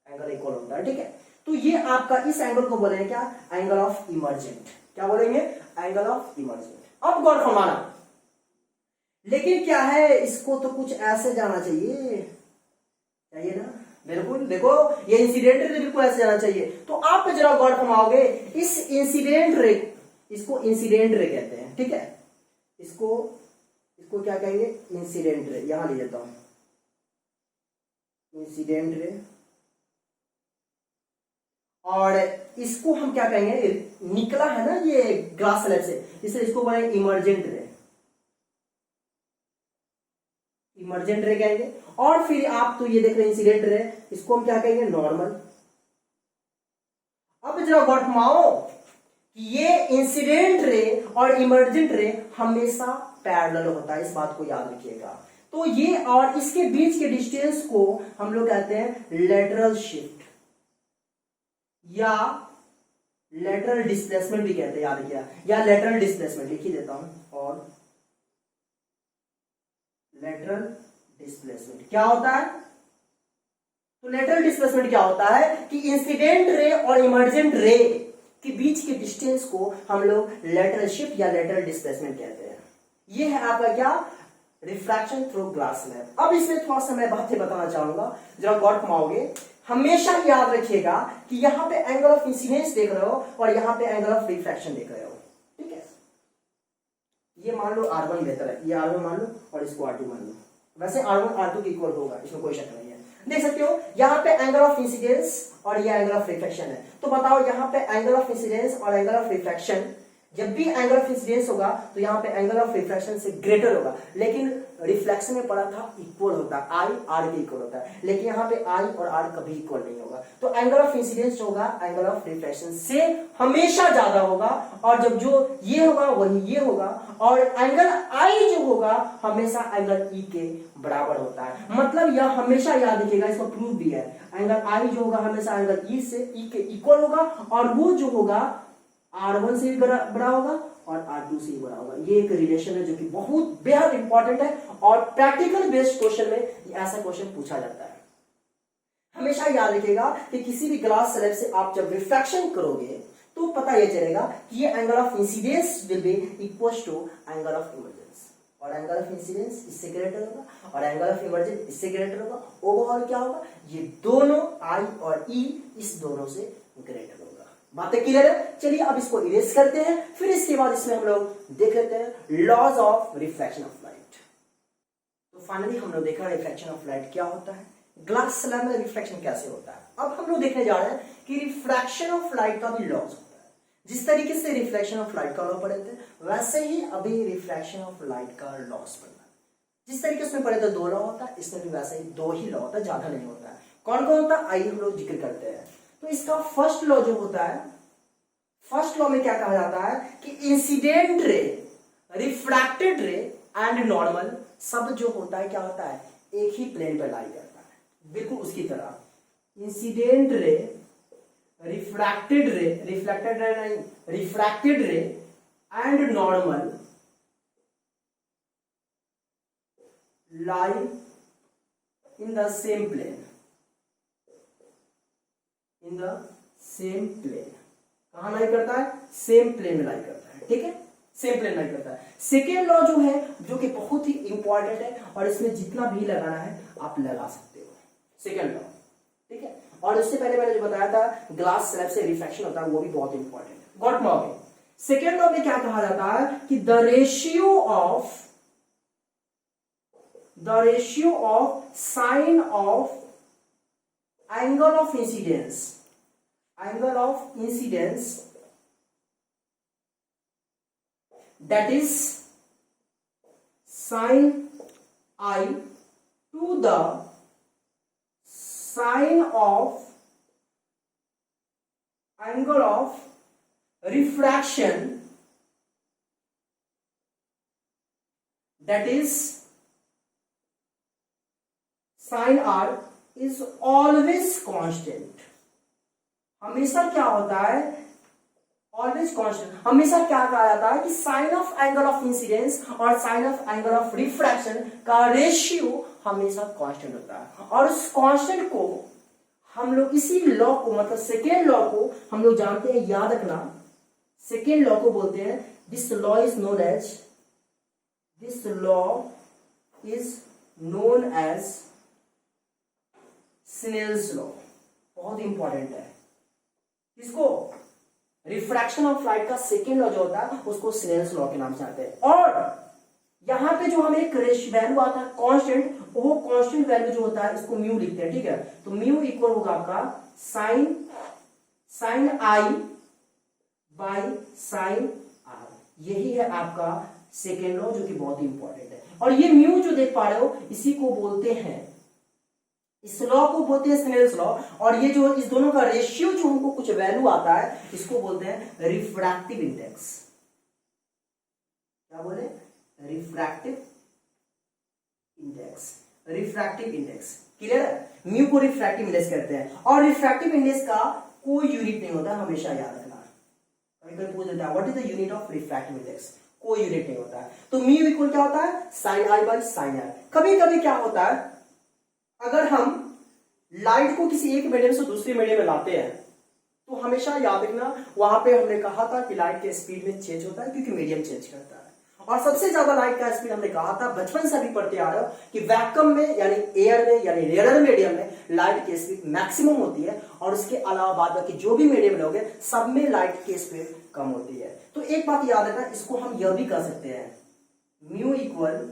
एंगल इक्वल होता है, ठीक है। तो ये आपका इस एंगल को बोलेंगे क्या, एंगल ऑफ इमर्जेंट। क्या बोलेंगे, एंगल ऑफ इमर्जेंट। अब गौर फरमाना, लेकिन क्या है, इसको तो कुछ ऐसे जाना चाहिए ना, बिल्कुल। देखो ये इंसिडेंट रे बिल्कुल ऐसे जाना चाहिए। तो आप जरा गौर फरमाओगे, इस इंसिडेंट रे, इसको इंसिडेंट रे कहते हैं, ठीक है, इसको क्या कहेंगे, इंसिडेंट रे। यहां ले लेता हूं, इंसिडेंट रे, और इसको हम क्या कहेंगे, निकला है ना ये ग्लास स्लैब से, इसलिए इसको बोलेंगे इमर्जेंट रे, इमर्जेंट रे कहेंगे। और फिर आप तो ये देख रहे हैं इंसिडेंट रे, इसको हम क्या कहेंगे, नॉर्मल। अब जरा गौर फरमाओ, ये इंसिडेंट रे और इमर्जेंट रे हमेशा पैरेलल होता है, इस बात को याद रखिएगा। तो ये और इसके बीच के डिस्टेंस को हम लोग कहते हैं लेटरल शिफ्ट, या लेटरल डिस्प्लेसमेंट भी कहते हैं, याद रखिएगा, या लेटरल डिस्प्लेसमेंट लिख ही देता हूं। और लेटरल डिस्प्लेसमेंट क्या होता है, तो लेटरल डिस्प्लेसमेंट क्या होता है कि इंसिडेंट रे और इमर्जेंट रे के बीच के डिस्टेंस को हम लोग लेटरल शिफ्ट या लेटरल डिस्प्लेसमेंट कहते हैं। ये है आपका क्या, रिफ्रैक्शन थ्रू ग्लास स्लैब। अब इसमें थोड़ा सा मैं बातें बताना चाहूंगा, जरा गौर फरमाओगे। हमेशा याद रखिएगा कि यहाँ पे एंगल ऑफ इंसिडेंस देख रहे हो और यहाँ पे एंगल ऑफ रिफ्रैक्शन देख रहे हो, ठीक है। ये मान लो R1 बेहतर है, ये R1 मान लो और इसको R2 मान लो। वैसे R1 R2 के इक्वल होगा, इसमें कोई शक नहीं है। देख सकते हो यहाँ पे एंगल ऑफ इंसिडेंस और ये एंगल ऑफ रिफ्लेक्शन है। तो बताओ यहाँ पे एंगल ऑफ इंसिडेंस और एंगल ऑफ रिफ्लेक्शन, जब भी एंगल ऑफ इंसिडेंस होगा तो यहाँ पे एंगल ऑफ रिफ्लेक्शन से ग्रेटर होगा, लेकिन रिफ्लेक्शन में पड़ा था इक्वल होता है, आई आर के इक्वल होता है, लेकिन यहाँ पे आई और आर कभी इक्वल नहीं होगा। तो एंगल ऑफ इंसिडेंस होगा एंगल ऑफ रिफ्लेक्शन से हमेशा ज्यादा होगा, और जब जो ये होगा वही ये होगा, और एंगल आई जो होगा हमेशा एंगल ई के बराबर होता है। मतलब यह हमेशा याद रखिएगा, इसको प्रूफ भी है, एंगल आई जो होगा हमेशा एंगल ई से ई के इक्वल होगा, और वो जो होगा R1 से भी बड़ा होगा और R2 से भी बड़ा होगा। ये एक रिलेशन है जो कि बहुत बेहद इंपॉर्टेंट है, और प्रैक्टिकल बेस्ड क्वेश्चन में ऐसा क्वेश्चन पूछा जाता है। हमेशा याद रखिएगा कि किसी भी ग्लास स्लैब से आप जब रिफ्रैक्शन करोगे तो पता यह चलेगा कि ये angle of incidence will be equal to angle of emergence, और एंगल ऑफ इंसिडेंस इससे ग्रेटर होगा और एंगल ऑफ इमर्जेंस इससे ग्रेटर होगा। ओवरऑल क्या होगा, ये दोनों आई और ई इस दोनों से ग्रेटर होगा। बातें क्लियर है? चलिए अब इसको इरेज करते हैं, फिर इसके बाद इसमें हम लोग देख लेते हैं laws of refraction of light. तो फाइनली हम लोग देखा रिफ्रैक्शन ऑफ लाइट क्या होता है, ग्लास स्लैब में रिफ्रैक्शन कैसे होता है। अब हम लोग देखने जा रहे हैं कि रिफ्रैक्शन ऑफ लाइट का भी लॉज होता है। जिस तरीके से रिफ्लेक्शन ऑफ लाइट का लॉ पढ़े थे, वैसे ही अभी रिफ्रैक्शन ऑफ लाइट का लॉस पढ़ना है। जिस तरीके से पढ़े थे 2 लॉ होता है, इसमें भी वैसे ही 2 ही लॉ होता है, ज्यादा नहीं होता है। कौन कौन होता है आइए हम लोग जिक्र करते हैं। तो इसका फर्स्ट लॉ जो होता है, फर्स्ट लॉ में क्या कहा जाता है कि इंसिडेंट रे, रिफ्रैक्टेड रे एंड नॉर्मल सब जो होता है क्या होता है, एक ही प्लेन पर लाई करता है, बिल्कुल उसकी तरह। इंसिडेंट रे, रिफ्रैक्टेड रे, रिफ्लेक्टेड रे नहीं, रिफ्रैक्टेड रे and normal lie in the same plane, in the same plane। कहां लाई करता है, सेम प्लेन में लाई करता है, ठीक है, सेम प्लेन लाई करता है। सेकेंड लॉ जो है, जो कि बहुत ही इंपॉर्टेंट है, और इसमें जितना भी लगाना है आप लगा सकते हो, सेकेंड लॉ, ठीक है। और उससे पहले मैंने जो बताया था ग्लास स्लैब से रिफ्रैक्शन होता है, वो भी बहुत इंपॉर्टेंट है। गॉट लॉ में सेकेंड लॉ में क्या कहा जाता है कि the ratio of sine of angle of incidence that is sine I to the sine of angle of refraction that is sin r is always constant। हमेशा क्या होता है, ऑलवेज कांस्टेंट। हमेशा क्या कहा जाता है कि sine of angle of incidence और sine of angle of refraction का रेशियो हमेशा कांस्टेंट होता है, और उस कांस्टेंट को हम लोग इसी लॉ को, मतलब सेकेंड लॉ को हम लोग जानते हैं, याद रखना, सेकेंड लॉ को बोलते हैं, this law is known as Snell's law. बहुत इंपॉर्टेंट है। इसको रिफ्रैक्शन ऑफ लाइट का सेकेंड लॉ जो होता है उसको स्नेल्स लॉ के नाम से आते हैं। और यहां पे जो हमें एक वैल्यू आता है कांस्टेंट, वो कांस्टेंट वैल्यू जो होता है इसको म्यू लिखते हैं, ठीक है। तो म्यू इक्वल होगा आपका sine i by sine r. यही है आपका सेकेंड लॉ, जो कि बहुत इंपॉर्टेंट है। और ये म्यू जो देख पा रहे हो, इसी को बोलते हैं, इस लॉ को बोलते हैं स्नेल्स लॉ। और ये जो इस दोनों का रेशियो जो हमको कुछ वैल्यू आता है, इसको बोलते हैं रिफ्रैक्टिव इंडेक्स। क्या बोले, refractive index, refractive index. Clear है? म्यू को रिफ्रैक्टिव इंडेक्स कहते हैं। और रिफ्रैक्टिव इंडेक्स का कोई यूनिट नहीं होता, हमेशा याद रखना। कभी कभी पूछ देता है what is the unit of refractive index, कोई यूनिट नहीं होता है। तो म्यू इक्वल क्या होता है, sine i by sine r. कभी कभी क्या होता है, अगर हम लाइट को किसी एक मीडियम से दूसरे मीडियम में लाते हैं, तो हमेशा याद रखना, वहां पे हमने कहा था कि लाइट के स्पीड में चेंज होता है क्योंकि मीडियम चेंज करता है। और सबसे ज्यादा लाइट का स्पीड हमने कहा था, बचपन से अभी पढ़ते आ रहे हो कि वैक्यूम में यानी एयर में यानी रेयर मीडियम में लाइट की स्पीड मैक्सिमम होती है, और उसके अलावा बाद बाकी जो भी मीडियम लोगे सब में लाइट की स्पीड कम होती है। तो एक बात याद रखना, इसको हम यह भी कर सकते हैं, म्यू इक्वल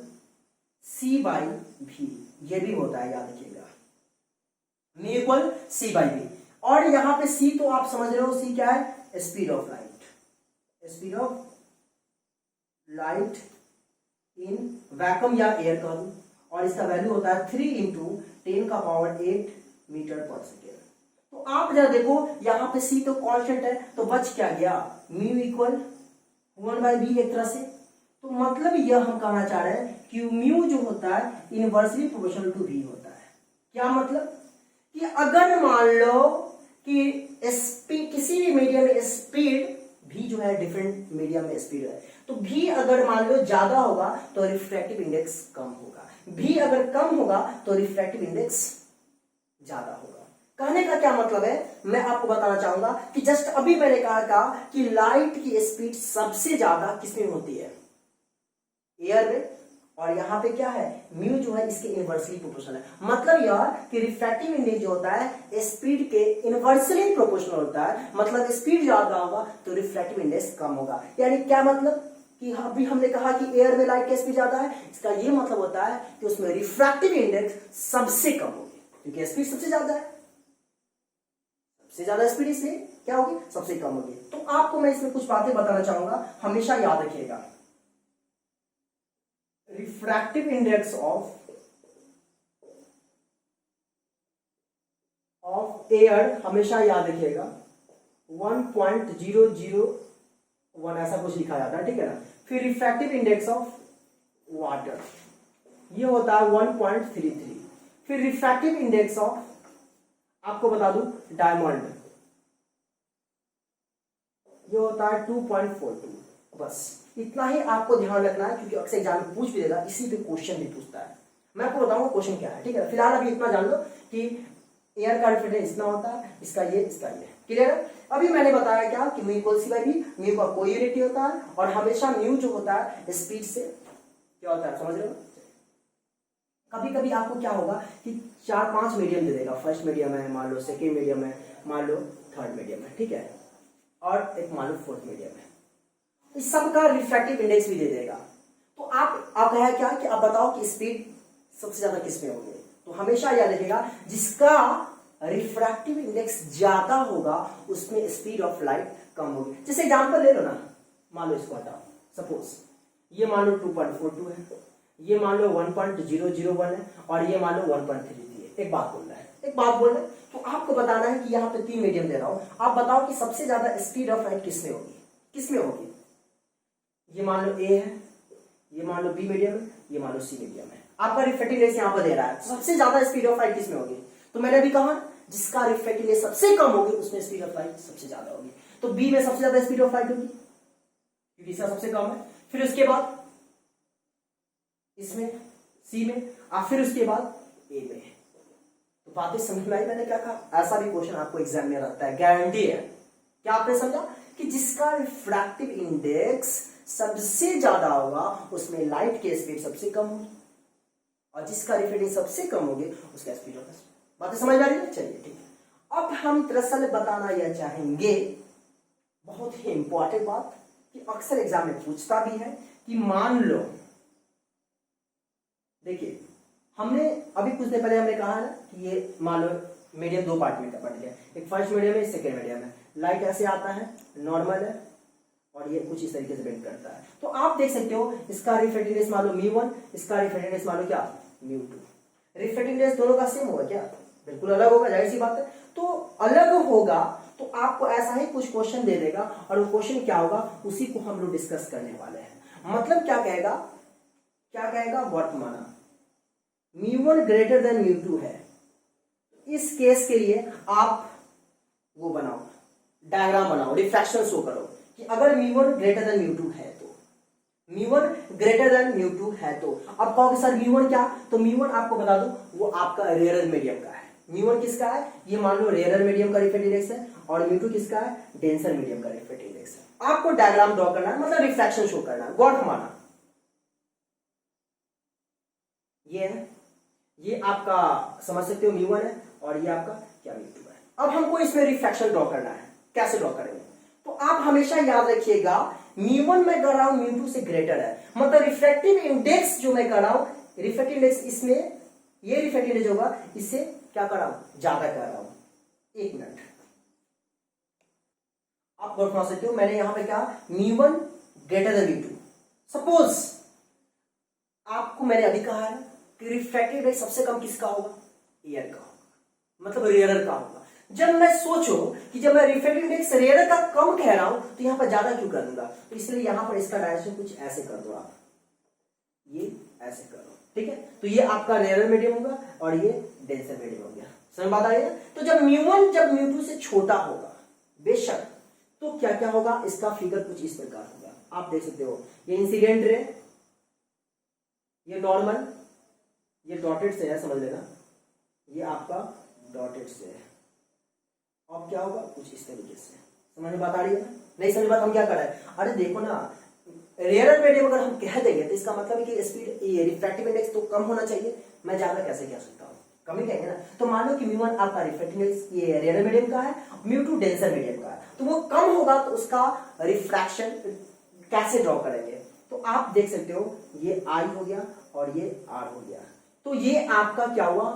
सी बाई भी, ये भी होता है, याद रखिएगा, म्यू इक्वल सी बाई भी। और यहां पे सी तो आप समझ रहे हो, सी क्या है, speed of light, speed of light in vacuum या एयर कह दूं, और इसका वैल्यू होता है 3 इंटू 10⁸ मीटर पर सेकेंड। तो आप जरा देखो यहां पे सी तो कांस्टेंट है, तो बच क्या गया, म्यू इक्वल 1/b एक तरह से। तो मतलब यह हम कहना चाह रहे हैं कि म्यू जो होता है इनवर्सली प्रोपोर्शनल टू v होता है। क्या मतलब कि अगर मान लो कि स्पीड, किसी भी मीडियम में स्पीड v जो है डिफरेंट मीडियम में स्पीड है, तो v अगर मान लो ज्यादा होगा तो रिफ्रैक्टिव इंडेक्स कम होगा, v अगर कम होगा तो रिफ्रैक्टिव इंडेक्स ज्यादा होगा। कहने का क्या मतलब है, मैं आपको बताना चाहूंगा कि जस्ट अभी मैंने कहा था कि लाइट की स्पीड सबसे ज्यादा किसमें होती है, एयर में, और यहां पे क्या है, म्यू जो है इसके इनवर्सली प्रोपोर्शनल है। मतलब यह कि रिफ्रैक्टिव इंडेक्स जो होता है स्पीड के इनवर्सली प्रोपोर्शनल होता है, मतलब स्पीड ज्यादा होगा तो रिफ्रैक्टिव इंडेक्स कम होगा। यानी क्या मतलब कि अभी हमने कहा कि एयर में लाइट की स्पीड ज्यादा है, इसका यह मतलब होता है कि उसमें रिफ्रैक्टिव इंडेक्स सबसे कम होगी, क्योंकि स्पीड सबसे ज्यादा है, सबसे ज्यादा स्पीड इसमें क्या होगी, सबसे कम होगी। तो आपको मैं इसमें कुछ बातें बताना चाहूंगा, हमेशा याद रखिएगा। रिफ्रैक्टिव इंडेक्स ऑफ एयर हमेशा याद रखिएगा 1.001 ऐसा कुछ लिखा जाता है, ठीक है ना। फिर रिफ्रैक्टिव इंडेक्स ऑफ वाटर ये होता है 1.33। फिर रिफ्रैक्टिव इंडेक्स ऑफ, आपको बता दूं, डायमंड ये होता है 2.42। बस इतना ही आपको ध्यान रखना है, क्योंकि अक्सर एग्जाम में पूछ भी देगा, इसी पे क्वेश्चन भी पूछता है। मैं आपको बताऊंगा क्वेश्चन क्या है, ठीक है। फिलहाल अभी इतना जान लो कि एयर का रिफ्रैक्टिव इतना होता है, इसका ये क्लियर है। अभी मैंने बताया क्या कि mu equal c by v, mu का कोई यूनिट होता है, और हमेशा म्यू जो होता है स्पीड से क्या होता है, समझ रहे हो। कभी कभी आपको क्या होगा कि 4-5 मीडियम दे देगा, फर्स्ट मीडियम है मान लो, सेकेंड मीडियम है मान लो, थर्ड मीडियम है, ठीक है, और एक मान लो फोर्थ मीडियम है, इस सब का रिफ्रैक्टिव इंडेक्स भी दे देगा। तो आप कहा क्या कि आप बताओ कि स्पीड सबसे ज्यादा किस में होगी, तो हमेशा याद रखिएगा जिसका रिफ्रैक्टिव इंडेक्स ज्यादा होगा उसमें स्पीड ऑफ लाइट कम होगी। जैसे एग्जांपल ले लो ना, मान लो इसको हटाओ, सपोज ये मान लो 2.42 है, ये मान लो 1.001 है, और ये मान लो 1.33 है। एक बात बोल रहा है, तो आपको बताना है कि यहाँ पे 3 मीडियम दे रहा हूं, आप बताओ कि सबसे ज्यादा स्पीड ऑफ लाइट किसमें होगी। ये मान लो ए है, ये मान लो बी मीडियम है, ये मान लो सी मीडियम है। आपका रिफ्रैक्टिव इंडेक्स यहाँ पर दे रहा है, सबसे ज्यादा स्पीड ऑफ लाइट किसमें होगी, तो मैंने अभी कहा जिसका रिफ्रैक्टिव इंडेक्स सबसे कम होगी उसमें स्पीड ऑफ लाइट सबसे ज्यादा होगी। तो बी में सबसे ज्यादा स्पीड ऑफ लाइट होगी क्योंकि इसका सबसे कम है, फिर उसके बाद इसमें सी में, और फिर उसके बाद ए में। तो बातें समझ में आई मैंने क्या कहा। ऐसा भी क्वेश्चन आपको एग्जाम में रहता है, गारंटी है। क्या आपने समझा कि जिसका रिफ्रैक्टिव इंडेक्स सबसे ज्यादा होगा उसमें लाइट की स्पीड सबसे कम होगी, और जिसका रिफ्रैक्टिव सबसे कम होगी उसका स्पीड होगा। बातें समझ आ रही है, चलिए ठीक है। अब हम दरअसल बताना यह चाहेंगे, बहुत ही इंपॉर्टेंट बात कि अक्सर एग्जाम में पूछता भी है कि मान लो, देखिए हमने अभी कुछ देर पहले हमने कहा ना कि ये मान लो मीडियम 2 पार्ट में बट गया, एक फर्स्ट मीडियम है, सेकेंड मीडियम है। लाइट ऐसे आता है, नॉर्मल है, और ये कुछ इस तरीके से बेंड करता है। तो आप देख सकते हो इसका रिफ्रैक्टिव इंडेक्स मान लो μ1, इसका रिफ्रैक्टिव इंडेक्स मान लो क्या μ2। रिफ्रैक्टिव इंडेक्स दोनों का सेम होगा क्या, बिल्कुल अलग होगा, जाहिर सी बात है। तो अलग होगा तो आपको ऐसा ही कुछ क्वेश्चन दे देगा, और वो क्वेश्चन क्या होगा उसी को हम लोग डिस्कस करने वाले हैं। मतलब क्या कहेगा वर्तमान μ1 ग्रेटर देन μ2 है। इस केस के लिए आप वो बनाओ, डायग्राम बनाओ, रिफ्रैक्शन शो करो कि अगर μ1 ग्रेटर देन μ2 है तो, μ1 ग्रेटर देन μ2 है तो। अब कहोगे सर μ1 क्या, तो μ1 आपको बता दूं वो आपका रेयर मीडियम का है। म्यू1 किसका है, ये मान लो रेयरर मीडियम का रिफ्रैक्टिव इंडेक्स है, और म्यू2 किसका है, डेंसर मीडियम का रिफ्रैक्टिव इंडेक्स है। आपको डायग्राम ड्रॉ करना है, मतलब रिफ्रैक्शन शो करना है, गौर फरमाना। ये है, ये आपका समझ सकते हो म्यू1 है, और ये आपका क्या म्यू2 है। अब हमको इसमें रिफ्रैक्शन ड्रॉ करना है, कैसे ड्रॉ करेंगे, तो आप हमेशा याद रखिएगा म्यू1 में कर रहा हूं म्यू2 से ग्रेटर है, मतलब रिफ्रैक्टिव इंडेक्स जो मैं कर रहा हूं, रिफ्रैक्टिव इंडेक्स इसमें, ये रिफ्रैक्टिव इंडेक्स होगा, इससे क्या कर रहा हूं, ज्यादा कर रहा हूं। एक मिनट, आप गौर फरमा सकते हो, मैंने यहां पे कहा म्यू1 ग्रेटर देन म्यू2। सपोज आपको मैंने अभी कहा है कि रिफ्रैक्टिव इंडेक्स सबसे कम किसका होगा, एयर का होगा, मतलब रेयरर का होगा। जब मैं सोचो कि जब मैं रिफ्रैक्टिव इंडेक्स रेयरर का कम कह रहा हूं तो यहां पर ज्यादा क्यों कर दूंगा, तो इसलिए यहां पर इसका डायरेक्शन कुछ ऐसे कर दो आप, ये ऐसे करो, ठीक है। तो ये आपका रेयरर मीडियम होगा और ये डेंसर मीडियम हो गया, समझ बात आई है। तो जब म्यू1 जब म्यू2 से छोटा होगा बेशक, तो क्या क्या होगा, इसका फिगर कुछ इस प्रकार होगा, आप देख सकते हो, ये इंसिडेंट रे, ये नॉर्मल, ये डॉटेड से है, समझ लेना, ये आपका डॉटेड से है। अब क्या होगा, कुछ इस तरीके से, समझ में बात आ रही है, नहीं समझ बात, हम क्या कर रहे हैं, अरे देखो ना, रेयरर मीडियम अगर हम कह देंगे तो इसका मतलब है कि स्पीड, ये रिफ्रैक्टिव इंडेक्स तो कम होना चाहिए, मैं ज्यादा कैसे कह सकता हूँ, कम ही कहेंगे ना। तो मान लो कि म्यू1 आपका रिफ्रैक्टिव इंडेक्स ये रेयरर मीडियम का है, म्यू2 डेंसर मीडियम का है, तो वो कम होगा, तो उसका रिफ्रैक्शन कैसे ड्रॉ करेंगे, तो आप देख सकते हो, ये आई हो गया और ये आर हो गया। तो ये आपका क्या हुआ,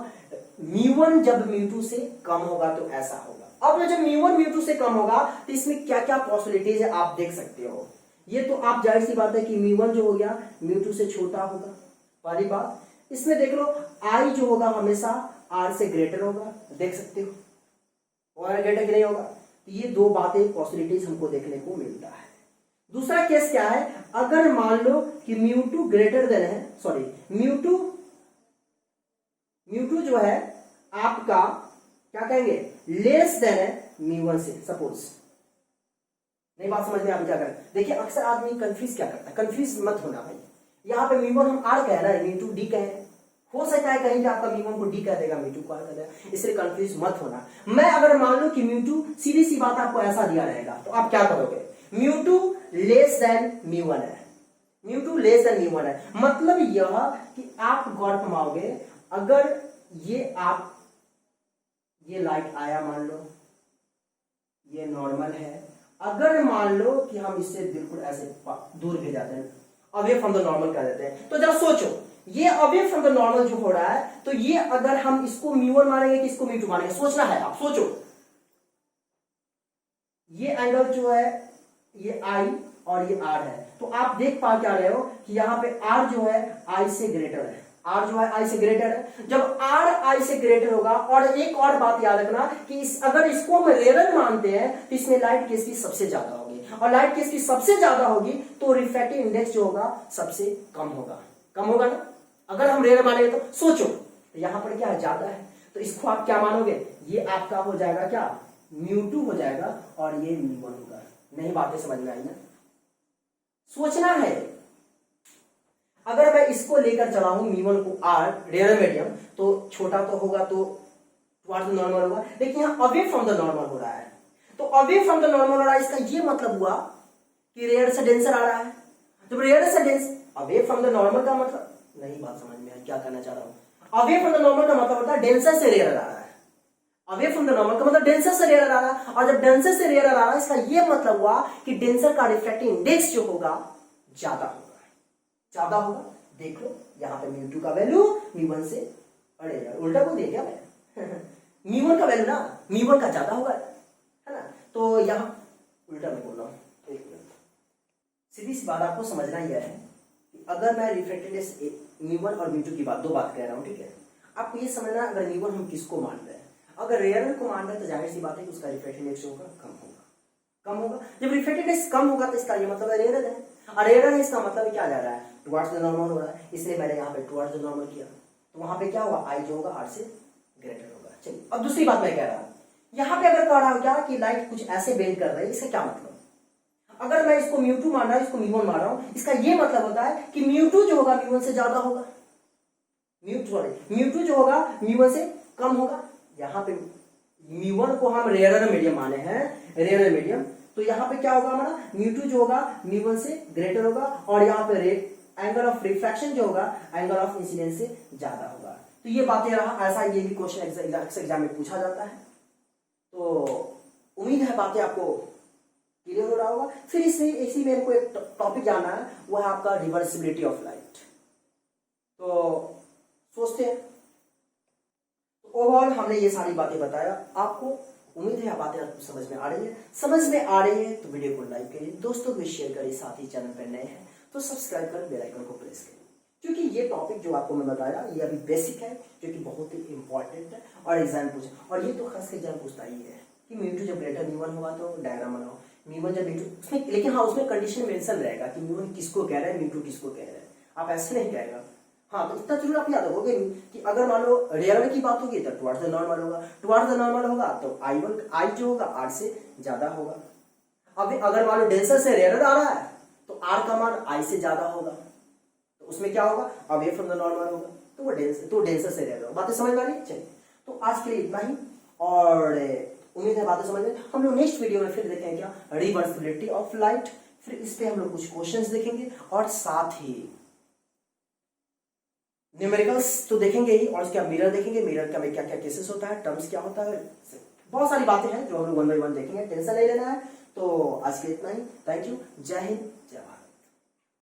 म्यू1 जब म्यू2 से कम होगा तो ऐसा होगा। अब जब म्यू1 म्यू2 से कम होगा तो इसमें क्या क्या पॉसिबिलिटीज है आप देख सकते हो। ये तो आप जाहिर सी बात है कि म्यू1 जो हो गया म्यू2 से छोटा होगा, पहली बात। इसमें देख लो आई जो होगा हमेशा आर से ग्रेटर होगा, देख सकते हो, और ग्रेटर की नहीं होगा। तो ये दो बातें पॉसिबिलिटीज हमको देखने को मिलता है। दूसरा केस क्या है, अगर मान लो कि म्यू2 ग्रेटर देन है, सॉरी म्यू2 जो है आपका क्या कहेंगे, लेस देन है म्यू1 से, सपोज, नहीं बात समझ में, आप क्या करें, देखिए अक्सर आदमी कंफ्यूज क्या करता है, कंफ्यूज मत होना भाई, यहाँ पे म्यू1 हम आर कह रहे हैं, म्यू2 डी कह, हो सकता है कहीं पे आपका म्यू1 को डी कह देगा, म्यू2 को आर कह देगा, इसलिए कंफ्यूज मत होना। मैं अगर मान लो कि म्यू2, सीधी सी बात आपको ऐसा दिया रहेगा, तो आप क्या करोगे, म्यू2 लेस देन म्यू1 है, म्यू2 लेस देन म्यू1 है, मतलब यह कि आप गौर फरमाओगे, अगर ये आप, ये लाइट आया, मान लो ये नॉर्मल है, अगर मान लो कि हम इससे बिल्कुल ऐसे दूर भी जाते हैं, अवे फ्रॉम द नॉर्मल कर देते हैं, तो जरा सोचो, ये अवे फ्रॉम द नॉर्मल जो हो रहा है, तो ये अगर हम इसको म्यू1 मानेंगे कि इसको म्यू2 मानेंगे, सोचना है, आप सोचो, ये एंगल जो है ये आई और ये आर है, तो आप देख पा क्या रहे हो कि यहाँ पे आर जो है आई से ग्रेटर है, आर जो है आई से ग्रेटर है। जब आर आई से ग्रेटर होगा, और एक और बात याद रखना कि अगर इसको हम रेयरर मानते हैं तो इसमें लाइट की स्पीड सबसे ज्यादा होगी, और लाइट की स्पीड सबसे ज्यादा होगी तो रिफ्रैक्टिव इंडेक्स जो होगा सबसे कम होगा, कम होगा ना। अगर हम रेयरर मानेंगे तो सोचो, तो यहां पर क्या है, ज्यादा है, तो इसको आप क्या मानोगे, ये आपका हो जाएगा क्या, म्यू2 हो जाएगा, और ये म्यू1 होगा। नहीं बातें समझ में आई ना, सोचना है। अगर मैं इसको लेकर चला हूं म्यू1 को आर रेयरर मीडियम, तो छोटा तो होगा, तो टुवर्ड्स द नॉर्मल होगा, लेकिन यहां अवे फ्रॉम द नॉर्मल हो रहा है, तो अवे फ्रॉम द नॉर्मल हो रहा है, इसका ये मतलब हुआ कि रेयर से डेंसर आ रहा है। जब रेयर से dense, away from the normal का मतलब, नहीं बात समझ में आई क्या कहना चाह रहा हूं, अवे फ्रॉम द नॉर्मल का मतलब होता है डेंसर से रेयर आ रहा है, अवे फ्रॉम द नॉर्मल का मतलब डेंसर से रेयर आ रहा है, और जब डेंसर से रेयर आ रहा है, इसका ये मतलब हुआ कि डेंसर का रिफ्रैक्टिव इंडेक्स जो होगा ज्यादा होगा, ज्यादा होगा। देख लो यहाँ पे म्यू2 का वैल्यू म्यू1 से, अरे यार उल्टा बोल दिया क्या मैं म्यू1 का वैल्यू ना म्यू1 का ज्यादा होगा, है ना, तो यहाँ उल्टा मैं बोल रहा हूँ, एक मिनट, सीधी सी बात आपको समझना ही है कि अगर मैं रिफ्रैक्टिव इंडेक्स म्यू1 और म्यू2 की बात, दो बात कह रहा हूँ, ठीक है, आपको ये समझना, अगर म्यू1 हम किसको मान रहे हैं, अगर रेयरर को मान रहे हैं तो जाहिर सी बात है कि उसका रिफ्रैक्टिव इंडेक्स होगा कम होगा, कम होगा। जब रिफ्रैक्टिव इंडेक्स कम होगा तो इसका ये मतलब रेयरर है, और रेयरर है, इसका मतलब क्या जा रहा है, टुवर्ड्स द नॉर्मल हो रहा है, इसलिए मैंने यहाँ पे टुवर्ड्स द नॉर्मल किया, तो वहां पे क्या होगा, आई जो होगा आर से ग्रेटर होगा। चलिए अब दूसरी बात मैं कह रहा हूँ, यहाँ पे अगर कह रहा हूँ क्या कि लाइट कुछ ऐसे बेंड कर रही है, इसका क्या मतलब, अगर मैं इसको म्यू2 मान रहा हूँ, इसको म्यू1 मान रहा हूँ, इसका ये मतलब होता है कि म्यू2 जो होगा म्यू1 से ज्यादा होगा, म्यू2 जो होगा म्यू1 से कम होगा, यहाँ पे μ1 को हम रेयर मीडियम माने हैं, रेयर मीडियम, तो यहाँ पे क्या होगा हमारा μ2 जो होगा μ1 से ग्रेटर होगा, और यहाँ पे एंगल ऑफ रिफ्रैक्शन जो होगा एंगल ऑफ इंसिडेंस से ज्यादा होगा। तो ये बातें रहा, ऐसा ये भी क्वेश्चन एग्जाम में पूछा जाता है। तो उम्मीद है बातें आपको क्लियर हो रहा होगा। फिर इसी में को एक टॉपिक जानना है, वो है आपका रिवर्सिबिलिटी ऑफ लाइट। तो सोचते हैं, तो ओवरऑल हमने ये सारी बातें बताया आपको। उम्मीद है बातें आपको समझ में आ रही है। समझ में आ रही है तो वीडियो को लाइक करिए, दोस्तों को शेयर करिए, साथ ही चैनल पर नए हैं तो सब्सक्राइब कर बेल आइकन को प्रेस करिए, क्योंकि ये टॉपिक जो आपको मैं बताया ये अभी बेसिक है, जो कि बहुत ही इंपॉर्टेंट है और एग्जाम पूछे, और ये तो खास एग्जाम पूछता ही है कि μ2 जब ग्रेटर μ1 होगा तो डायग्राम बनाओ, μ1 जब μ2 उसमें, लेकिन हाँ उसमें कंडीशन मेंशन रहेगा कि μ1 किसको कह रहा है, μ2 किसको कह रहा है, आप ऐसे नहीं कहेगा। हाँ, तो इतना जरूर आप याद रखोगे कि अगर मान लो रियल की बात होगी तो टुवर्ड्स द नॉर्मल होगा, टुवर्ड्स द नॉर्मल होगा तो I जो होगा R से ज्यादा होगा। अब अगर मान लो डेंसर से रेयर आ रहा है तो R का मान I से ज्यादा होगा, तो उसमें क्या होगा, अवे फ्रॉम द नॉर्मल होगा, तो वो डेंसर से रेयर होगा। बातें समझ में आ रही? चलिए, तो आज के लिए इतना ही, और उम्मीद है बातें समझ में। हम लोग नेक्स्ट वीडियो में फिर देखेंगे क्या, रिवर्सिबिलिटी ऑफ लाइट, फिर इस पे हम लोग कुछ क्वेश्चंस देखेंगे, और साथ ही न्यूमेरिकल्स तो देखेंगे ही, और उसके मिरर देखेंगे, मिरर का में क्या क्या केसेस होता है, टर्म्स क्या होता है, बहुत सारी बातें हैं जो हम लोग 1 बाय 1 देखेंगे, टेंशन नहीं लेना है। तो आज के लिए इतना ही, थैंक यू, जय हिंद, जय भारत।